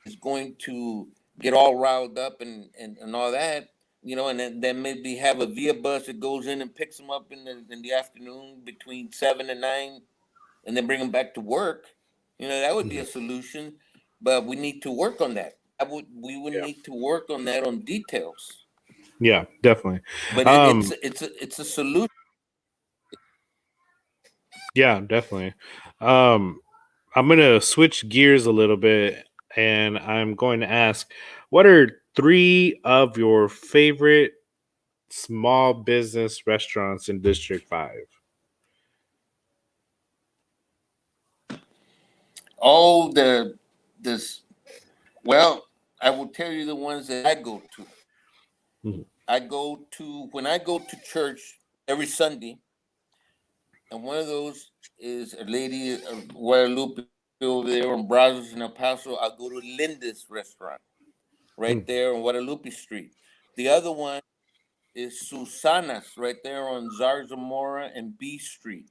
is going to get all riled up and all that, and then maybe have a via bus that goes in and picks them up in the afternoon between 7 and 9, and then bring them back to work. That would be a solution, but we need to work on that. We would Yeah. need to work on that, on details. Yeah, definitely. But it's a solution. Yeah, definitely. Um, I'm gonna switch gears a little bit, and I'm going to ask, what are three of your favorite small business restaurants in District 5? Oh, this. Well, I will tell you the ones that I go to. Mhm. When I go to church every Sunday, and one of those is a lady, Guadalupe, over there on Brazos in El Paso. I'll go to Linda's restaurant right Mm, there on Guadalupe Street. The other one is Susana's right there on Zarzamora and B Street.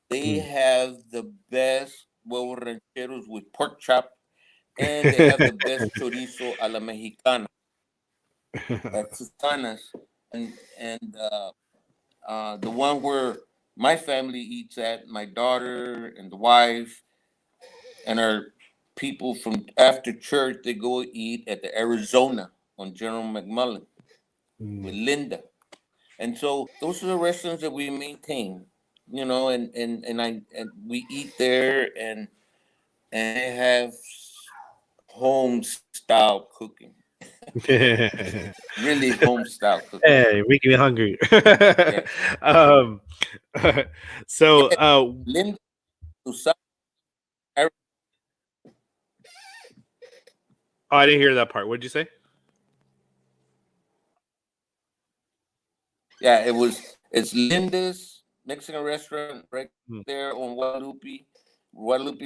They mm. have the best huevos rancheros with pork chop, and they have the best chorizo a la mexicana at Susana's. And the one where my family eats at, my daughter and the wife and our people from after church, they go eat at the Arizona on General McMullen with Mm. Linda. And so those are the restaurants that we maintain, and we eat there, and they have home style cooking. Really home style cooking. Hey, making me hungry. Yeah. um, so, Yeah. Linda, Susana, oh, I didn't hear that part. What did you say? yeah, it's Linda's Mexican restaurant right Mm. there on Guadalupe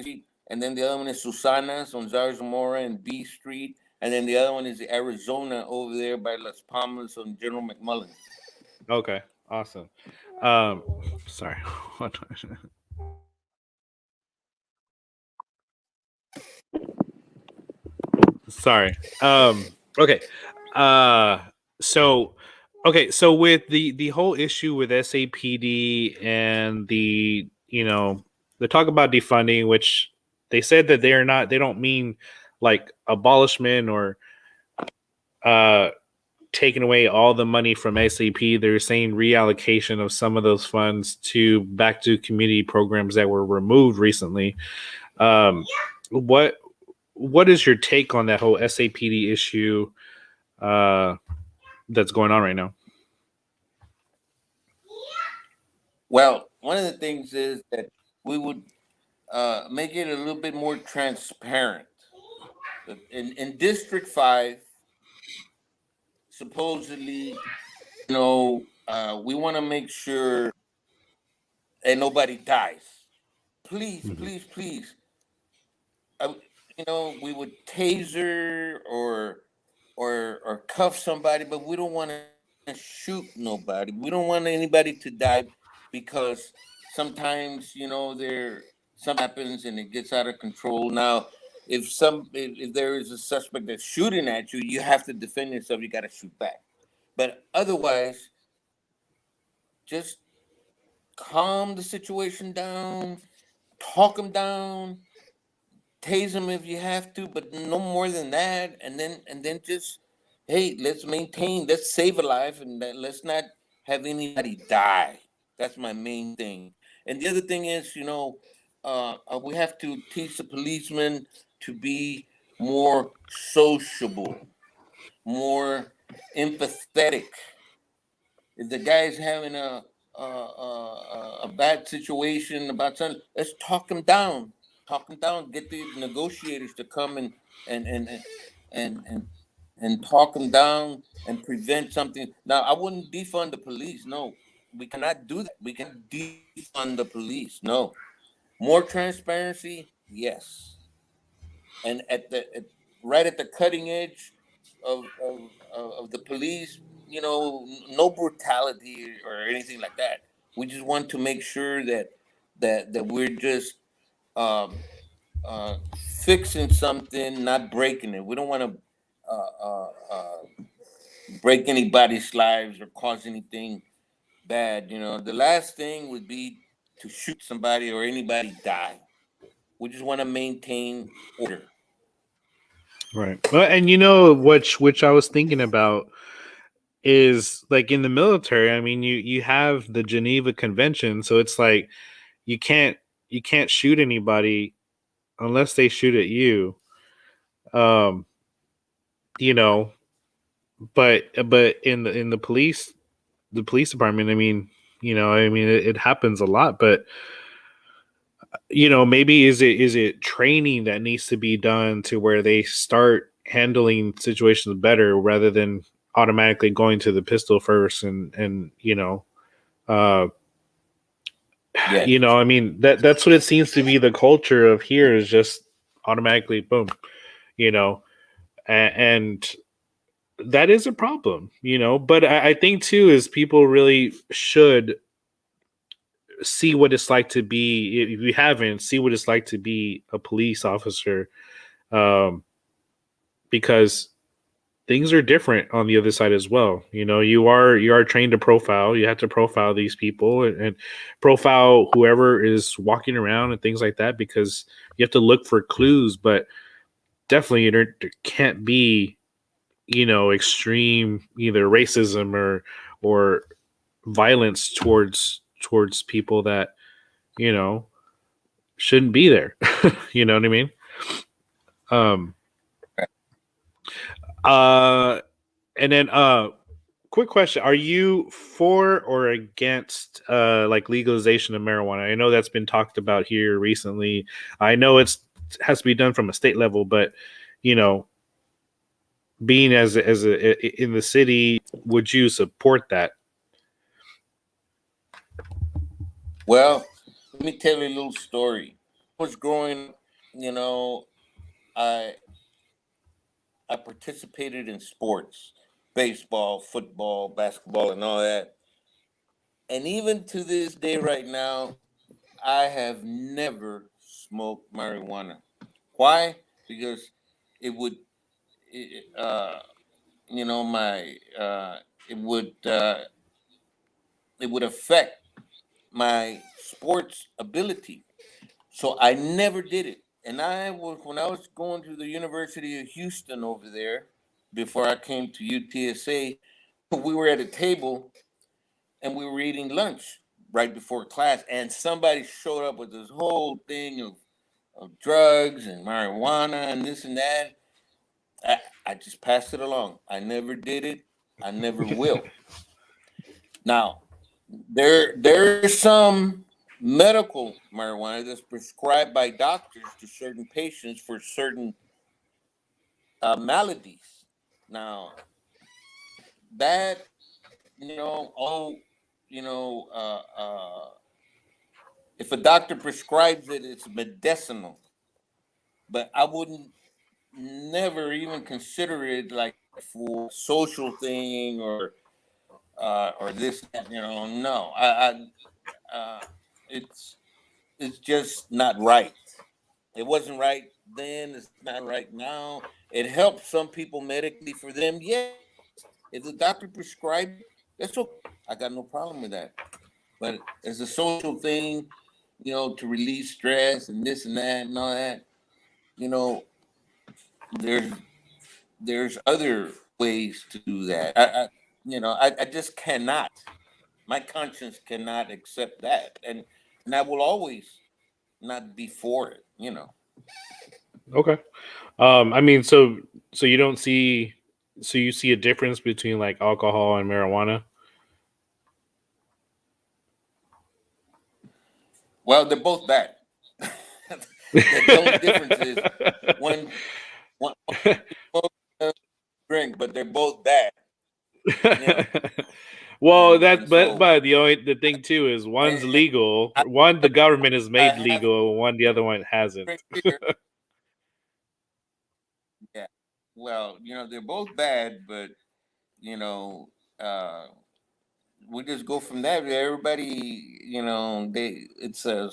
Street, and then the other one is Susana's on Zarzamora and B Street, and then the other one is the Arizona over there by Las Palmas on General McMullen. Okay, awesome. Um, sorry. Hold on. Sorry. Okay. Uh, so so with the whole issue with SAPD and the talk about defunding, which they said that they don't mean like abolishment or uh taking away all the money from SAP. They're saying reallocation of some of those funds to back to community programs that were removed recently. What is your take on that whole SAPD issue that's going on right now? Well, one of the things is that we would make it a little bit more transparent. In District 5, supposedly, we want to make sure that nobody dies. Please, Mhm. please, please. We would taser or cuff somebody, but we don't want to shoot nobody. We don't want anybody to die because sometimes there something happens and it gets out of control. Now, if there is a suspect that's shooting at you, you have to defend yourself. You got to shoot back. But otherwise, just calm the situation down, talk them down, tase them if you have to, but no more than that. And then just, hey, let's save a life, and let's not have anybody die. That's my main thing. And the other thing is, we have to teach the policemen to be more sociable, more empathetic. If the guy's having a bad situation about something, let's talk him down. Talk him down. Get the negotiators to come and and and and, and talk him down and prevent something. Now, I wouldn't defund the police. No, we cannot do that. We can defund the police. No, more transparency. Yes, and right at the cutting edge of the police, no brutality or anything like that. We just want to make sure that we're just um, fixing something, not breaking it. We don't want to break anybody's lives or cause anything bad. The last thing would be to shoot somebody or anybody die. We just want to maintain order. Right. Well, and which I was thinking about is like in the military. I mean, you have the Geneva Convention, so it's like you can't shoot anybody unless they shoot at you. Um, you know, but in the police department, I mean, it happens a lot, but maybe is it training that needs to be done to where they start handling situations better rather than automatically going to the pistol first and uh Yes. I mean that's what it seems to be the culture of here is just automatically boom, you know and that is a problem, but I think too is people really should see what it's like to be, if you haven't, see what it's like to be a police officer, um, because things are different on the other side as well. You are trained to profile. You have to profile these people and profile whoever is walking around and things like that because you have to look for clues. But definitely, there can't be extreme either racism or violence towards people that you know shouldn't be there. You know what I mean? Um, uh, and then quick question: are you for or against like legalization of marijuana? I know that's been talked about here recently. I know it has to be done from a state level, but you know, being as a in the city, would you support that? Well, let me tell you a little story. I was growing up, you know, I I participated in sports, baseball, football, basketball, and all that. And even to this day, right now, I have never smoked marijuana. Why? Because it would, it, my it would it would affect my sports ability. So I never did it. And when I was going to the University of Houston over there, before I came to UTSA, we were at a table and we were eating lunch right before class, and somebody showed up with this whole thing of of drugs and marijuana and this and that. I just passed it along. I never did it. I never will. Now, there's some medical marijuana that's prescribed by doctors to certain patients for certain maladies. Now, that you know, if a doctor prescribes it, it's medicinal. But I wouldn't never even consider it like for social thing or this. No, it's just not right. It wasn't right then. It's not right now. It helps some people medically for them. Yes, if the doctor prescribed it, that's okay. I got no problem with that. But as a social thing, to relieve stress and this and that and all that, you know, there's there's other ways to do that. I just cannot. My conscience cannot accept that, and I will always not be for it. Okay. I mean, so you don't see, so you see a difference between like alcohol and marijuana? Well, they're both bad. The only difference is one drink, but they're both bad. Well, And so but the thing too is one's and legal. I, One the government has I made have legal. One the other one hasn't. right here. Yeah. Well, they're both bad, but you know, uh, we just go from that. Everybody, it's a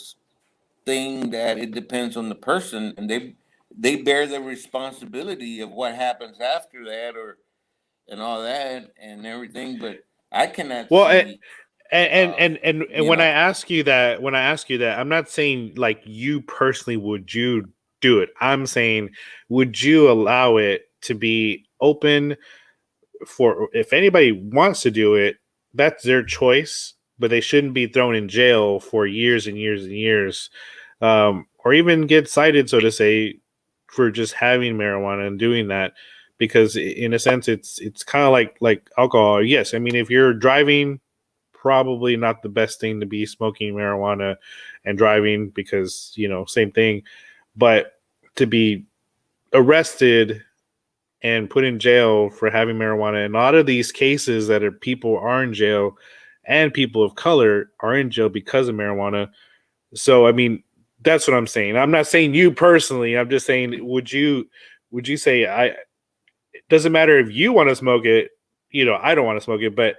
thing that it depends on the person, and they bear the responsibility of what happens after that, or and all that and everything. But I cannot Well, see, uh, and you know, when I ask you that, I'm not saying like you personally would you do it. I'm saying would you allow it to be open for if anybody wants to do it, that's their choice, but they shouldn't be thrown in jail for years and years and years, or even get cited, so to say, for just having marijuana and doing that. Because in a sense, it's kind of like alcohol. Yes, I mean if you're driving, probably not the best thing to be smoking marijuana and driving because same thing, but to be arrested and put in jail for having marijuana. And a lot of these cases that are people are in jail and people of color are in jail because of marijuana. So I mean, that's what I'm saying. I'm not saying you personally. I'm just saying, would you say it doesn't matter if you want to smoke it, I don't want to smoke it, but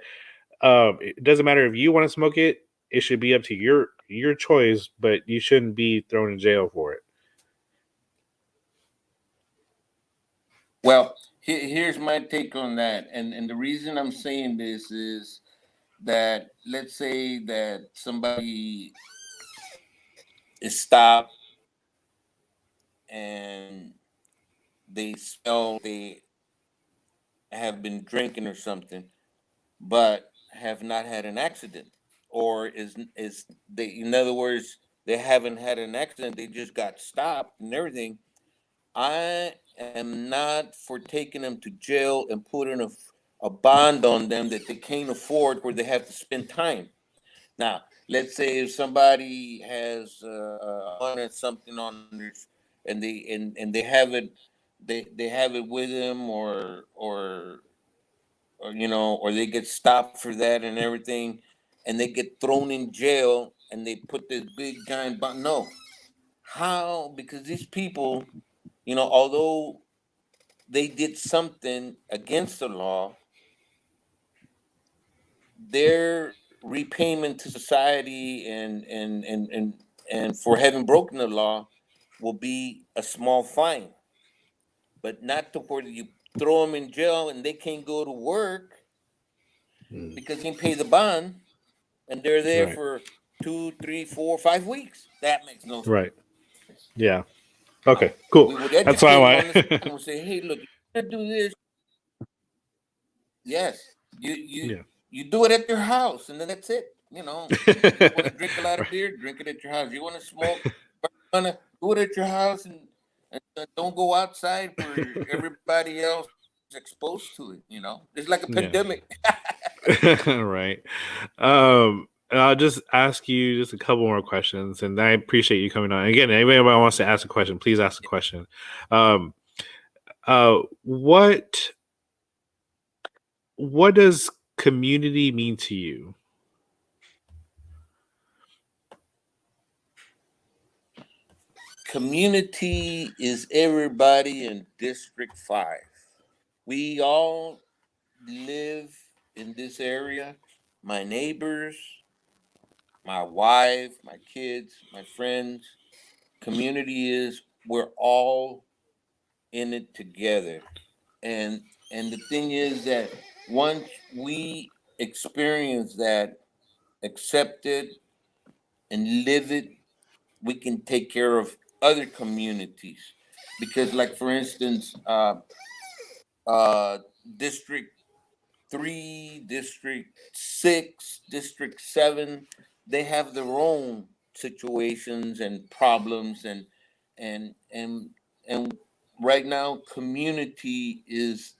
it doesn't matter if you want to smoke it, it should be up to your choice, but you shouldn't be thrown in jail for it. well, here's my take on that, and the reason I'm saying this is that let's say that somebody is stopped and they smell they have been drinking or something, but have not had an accident, or is they, in other words, they haven't had an accident, they just got stopped and everything. I am not for taking them to jail and putting a bond on them that they can't afford, where they have to spend time. Now, let's say if somebody has 100 something on this, and they have it, they have it with them, or they get stopped for that and everything, and they get thrown in jail, and they put this big giant bond. No, how? Because these people, although they did something against the law, their repayment to society and for having broken the law will be a small fine, but not to where you throw them in jail and they can't go to work Mm. because they can't pay the bond, and they're there Right. for 2, 3, 4, 5 weeks. That makes no Right. sense. Yeah. Now, Okay. we Cool. would That's why educate them on this I and we say, hey, look, you gotta do this. Yes, yeah. you do it at your house, and then that's it. You want to drink a lot of Right. beer, drink it at your house. You want to smoke marijuana, do it at your house, and don't go outside where everybody else is exposed to it. It's like a Yeah. pandemic. Right. And I'll just ask you just a couple more questions, and I appreciate you coming on. Again, anybody wants to ask a question, please ask a question. Um, what does community mean to you? Community is everybody in District 5. We all live in this area. My neighbors, my wife, my kids, my friends. Community is we're all in it together. And the thing is that once we experience that, accept it, and live it, we can take care of other communities. Because, like for instance, uh, District 3, District 6, District 7, they have their own situations and problems, and and and right now community is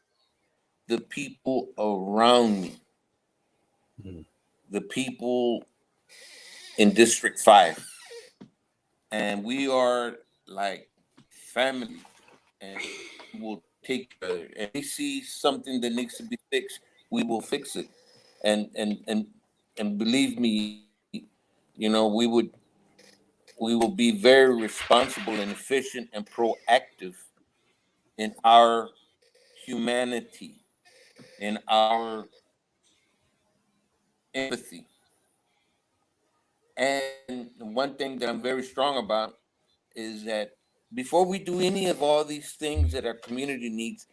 the people around me, Mhm. the people in District 5, and we are like family, and we'll take care of it. And we see something that needs to be fixed, we will fix it. And believe me, we will be very responsible and efficient and proactive in our humanity, in our empathy. And one thing that I'm very strong about is that before we do any of all these things that our community needs,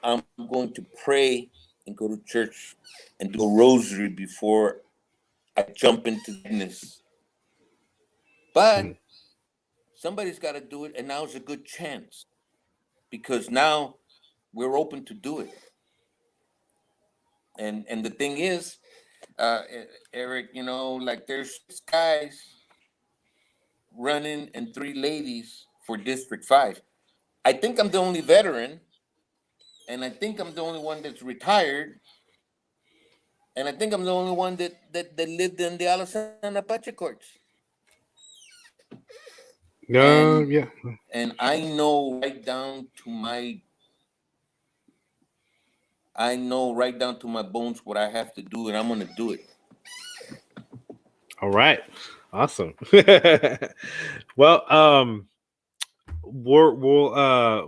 I'm going to pray and go to church and do a rosary before I jump into this. But Mhm. somebody's got to do it, and now's a good chance because now we're open to do it. And the thing is, Eric, like there's 6 guys running and 3 ladies for District 5. I think I'm the only veteran, and I think I'm the only one that's retired, and I think I'm the only one that lived in the Alessandra Pacha courts. And Yeah. and I know right down to my bones what I have to do, and I'm gonna do it. All right. Awesome. Well,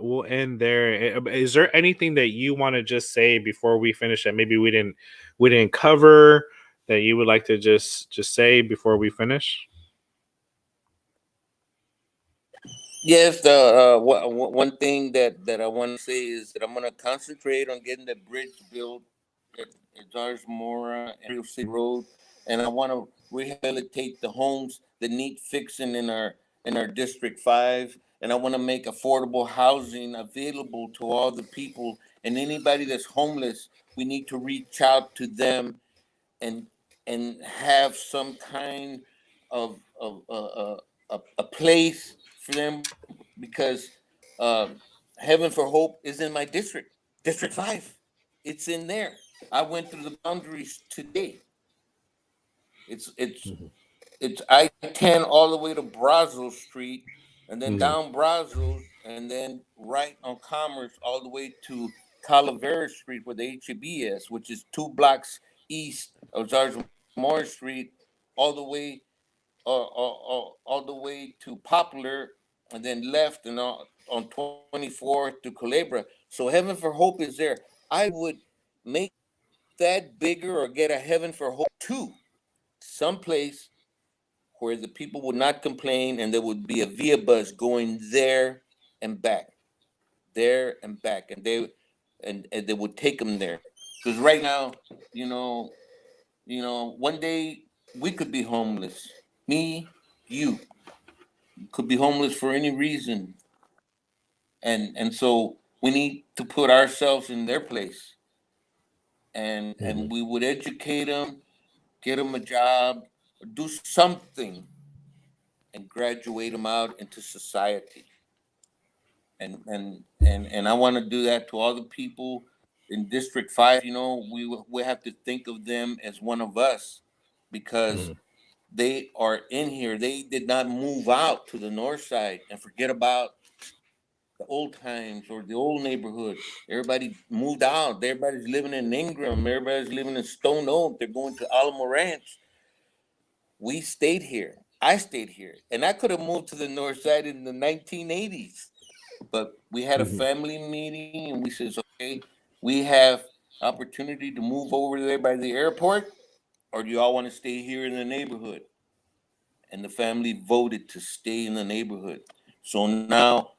we'll end there. Is there anything that you want to just say before we finish that maybe we didn't cover that you would like to just say before we finish? Yes, one thing that I want to say is that I'm gonna concentrate on getting the bridge built at George Mora and Rio City Road, and I want to rehabilitate the homes that need fixing in our District 5, and I want to make affordable housing available to all the people and anybody that's homeless. We need to reach out to them and have some kind of a place for them because uh, Heaven for Hope is in my District 5. It's in there. I went through the boundaries today. It's it's Mhm. it's I-10 all the way to Brazos Street, and then Mhm. down Brazos, and then right on Commerce all the way to Calavera Street, where the HEB is, which is 2 blocks east of George Morris Street, all the way all the way to Poplar, and then left and on 24th to Culebra. So Heaven for Hope is there. I would make that bigger or get a Heaven for Hope 2, someplace where the people would not complain and there would be a via bus going and back, there and back, and they would take them there. Because right now, you know, one day we could be homeless. Me, you could be homeless for any reason, and so we need to put ourselves in their place, and Mhm. we would educate them, get them a job, do something, and graduate them out into society. And I want to do that to all the people in District 5. We have to think of them as one of us, because Mhm. they are in here. They did not move out to the north side and forget about the old times or the old neighborhood. Everybody moved out. Everybody's living in Ingram. Everybody's living in Stone Oak. They're going to Alamo Ranch. We stayed here. I stayed here. And I could have moved to the north side in the 1980s. But we had a Mhm. family meeting and we says, okay, we have opportunity to move over there by the airport, or do y'all want to stay here in the neighborhood? And the family voted to stay in the neighborhood. So now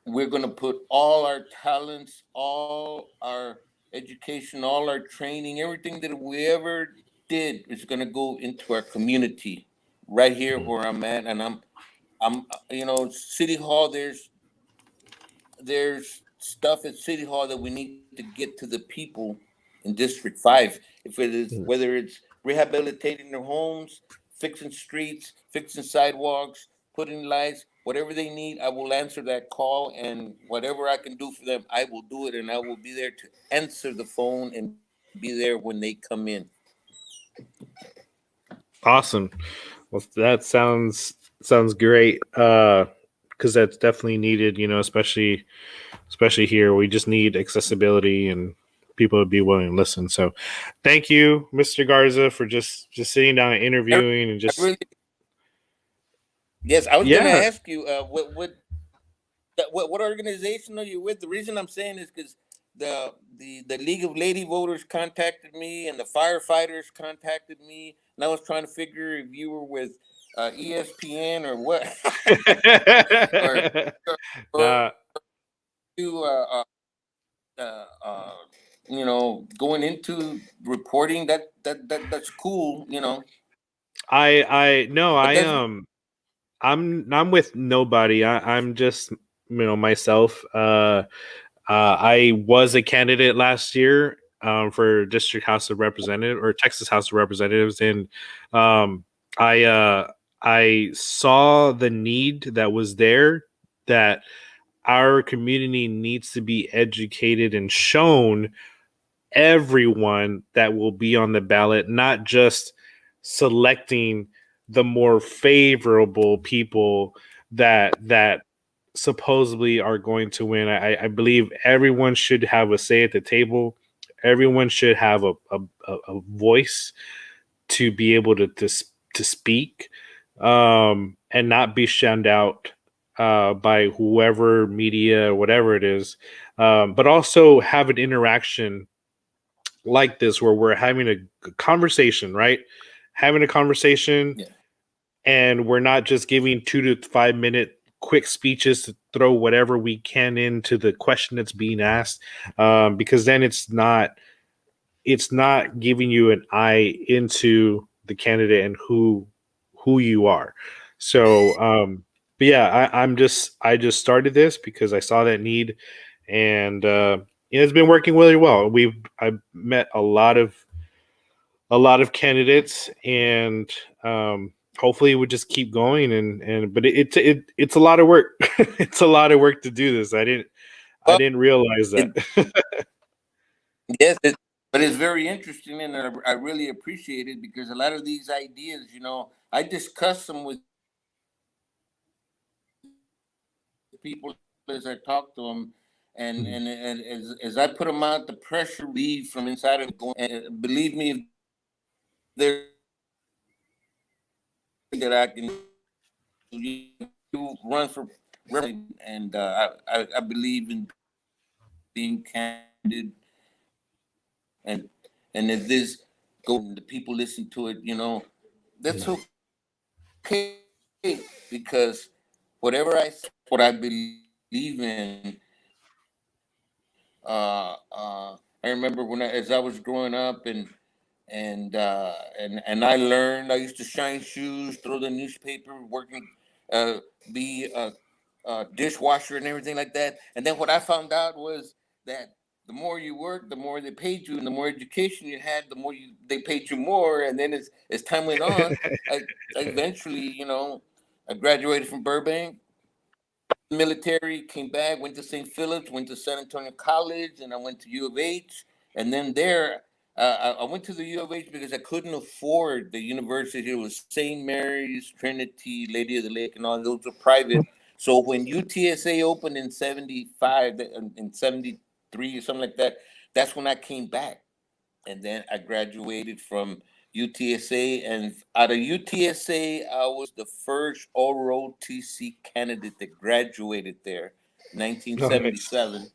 we're going to put all our talents, all our education, all our training, everything that we ever did is going to go into our community right here Mhm. where I'm at. And I'm, City Hall, there's stuff at City Hall that we need to get to the people in District 5. If it is, Mhm. whether it's rehabilitating their homes, fixing streets, fixing sidewalks, putting lights, whatever they need, I will answer that call, and whatever I can do for them, I will do it, and I will be there to answer the phone and be there when they come in. Awesome. Well, that sounds great. Because that's definitely needed. Especially here, we just need accessibility and people to be willing to listen. So, thank you, Mr. Garza, for just sitting down and I, interviewing and I just really, yes, I was going to yeah. ask you, what organization are you with? The reason I'm saying is because the League of Lady Voters contacted me, and the firefighters contacted me, and I was trying to figure if you were with ESPN or what, or, or Nah, you uh, uh, going into reporting. That's cool, I no, but I that's I'm with nobody. I'm just myself. I was a candidate last year for District House of Representatives or Texas House of Representatives, and um, I I saw the need that was there, that our community needs to be educated and shown everyone that will be on the ballot, not just selecting the more favorable people that supposedly are going to win. I believe everyone should have a say at the table. Everyone should have a voice to be able to speak, and not be shunned out by whoever media, whatever it is, but also have an interaction like this where we're having a conversation, right? Having a conversation, yeah. and we're not just giving 2 to 5 minute quick speeches to throw whatever we can into the question that's being asked, because then it's not giving you an eye into the candidate and who you are. So, but yeah, I just started this because I saw that need, and it's been working really well. I've met a lot of candidates, and hopefully we just keep going, and but it's a lot of work. It's a lot of work to do this. I Well, didn't realize that. it, yes, but it's very interesting, and I really appreciate it, because a lot of these ideas, I discuss them with people as I talk to them, and as I put them out, the pressure leaves from inside of going. And believe me, if there's that I can you run for representation, and I believe in being candid, and if this go and the people listen to it, that's okay, because whatever what I believe in. I remember as I was growing up, and I learned. I used to shine shoes, throw the newspaper, working, uh, be a dishwasher and everything like that. And then what I found out was that the more you worked, the more they paid you, and the more education you had, the more they paid you more. And then as time went on, I eventually, I graduated from Burbank, military, came back, went to St. Philip's, went to San Antonio College, and I went to U of H. And then there, I went to the U of H because I couldn't afford the university. It was St. Mary's, Trinity, Lady of the Lake, and all those were private. So when UTSA opened in 75, in 73 or something like that, that's when I came back. And then I graduated from UTSA, and out of UTSA, I was the first ROTC candidate that graduated there, Nice. 1977,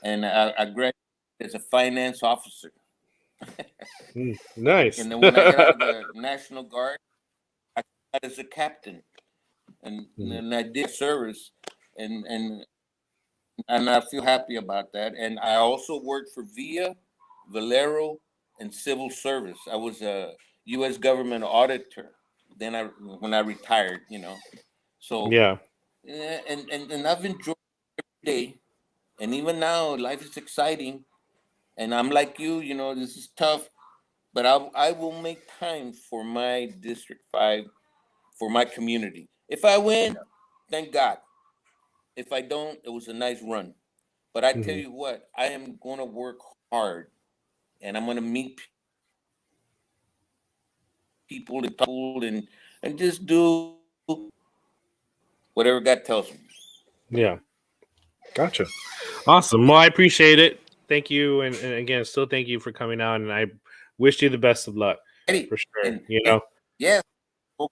and I graduated as a finance officer. Nice. And then when I got out of the National Guard, I got as a captain, and then I did service, and I feel happy about that. And I also worked for VIA, Valero, and civil service. I was a U.S. government auditor. Then when I retired, So Yeah. and I've enjoyed every day, and even now life is exciting. And I'm like you, this is tough, but I will make time for my District 5, for my community. If I win, thank God. If I don't, it was a nice run. But I tell you what, I am going to work hard, and I'm going to meet people to talk and just do whatever God tells me. Yeah. Gotcha. Awesome. Well, I appreciate it. Thank you. And again, still thank you for coming out. And I wish you the best of luck for sure. And, Yeah. All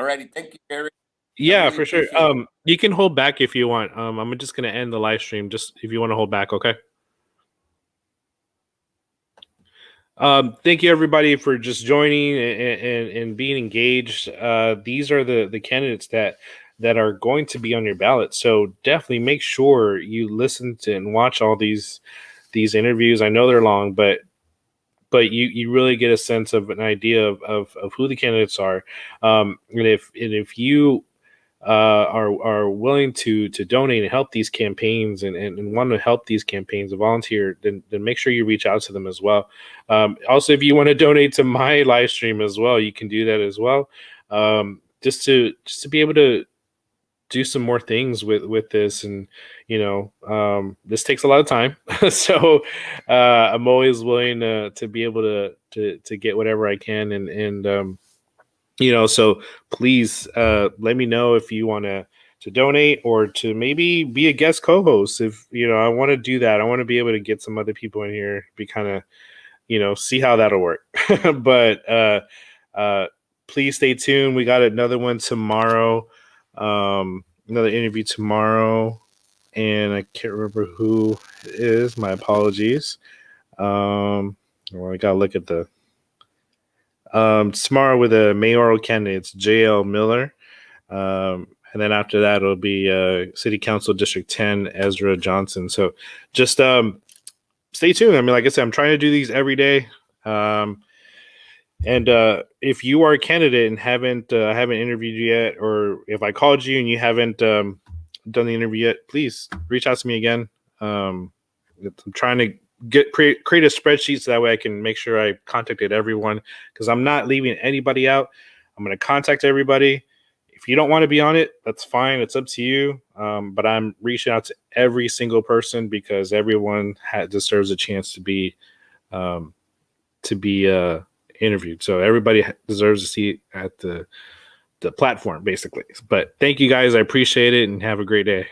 righty. Thank you, Eric. Yeah, really for sure. appreciate it. You can hold back if you want. I'm just gonna end the live stream. Just if you want to hold back, okay? Thank you everybody for just joining and being engaged. These are the candidates that are going to be on your ballot. So definitely make sure you listen to and watch all these interviews. I know they're long, but you really get a sense of an idea of who the candidates are. And if you are willing to donate and help these campaigns and want to help these campaigns and volunteer, then make sure you reach out to them as well. Also, if you want to donate to my live stream as well, you can do that as well. Just to be able to do some more things with this, and this takes a lot of time. So I'm always willing to be able to get whatever I can, and so please let me know if you want to donate or to maybe be a guest co-host. If I want to do that, I want to be able to get some other people in here, be kind of see how that'll work. But please stay tuned. We got another one tomorrow, another interview tomorrow, and I can't remember who it is. My apologies. Well, I gotta look at the tomorrow with a mayoral candidate. It's JL Miller. And then after that, it'll be City Council District 10, Ezra Johnson. So just stay tuned. I mean, like I said, I'm trying to do these every day. And if you are a candidate and haven't interviewed you yet, or if I called you and you haven't done the interview yet, please reach out to me again. I'm trying to create a spreadsheet so that way I can make sure I contacted everyone, because I'm not leaving anybody out. I'm going to contact everybody. If you don't want to be on it, that's fine. It's up to you. But I'm reaching out to every single person because everyone deserves a chance to be interviewed. So everybody deserves a seat at the platform, basically. But thank you guys. I appreciate it, and have a great day.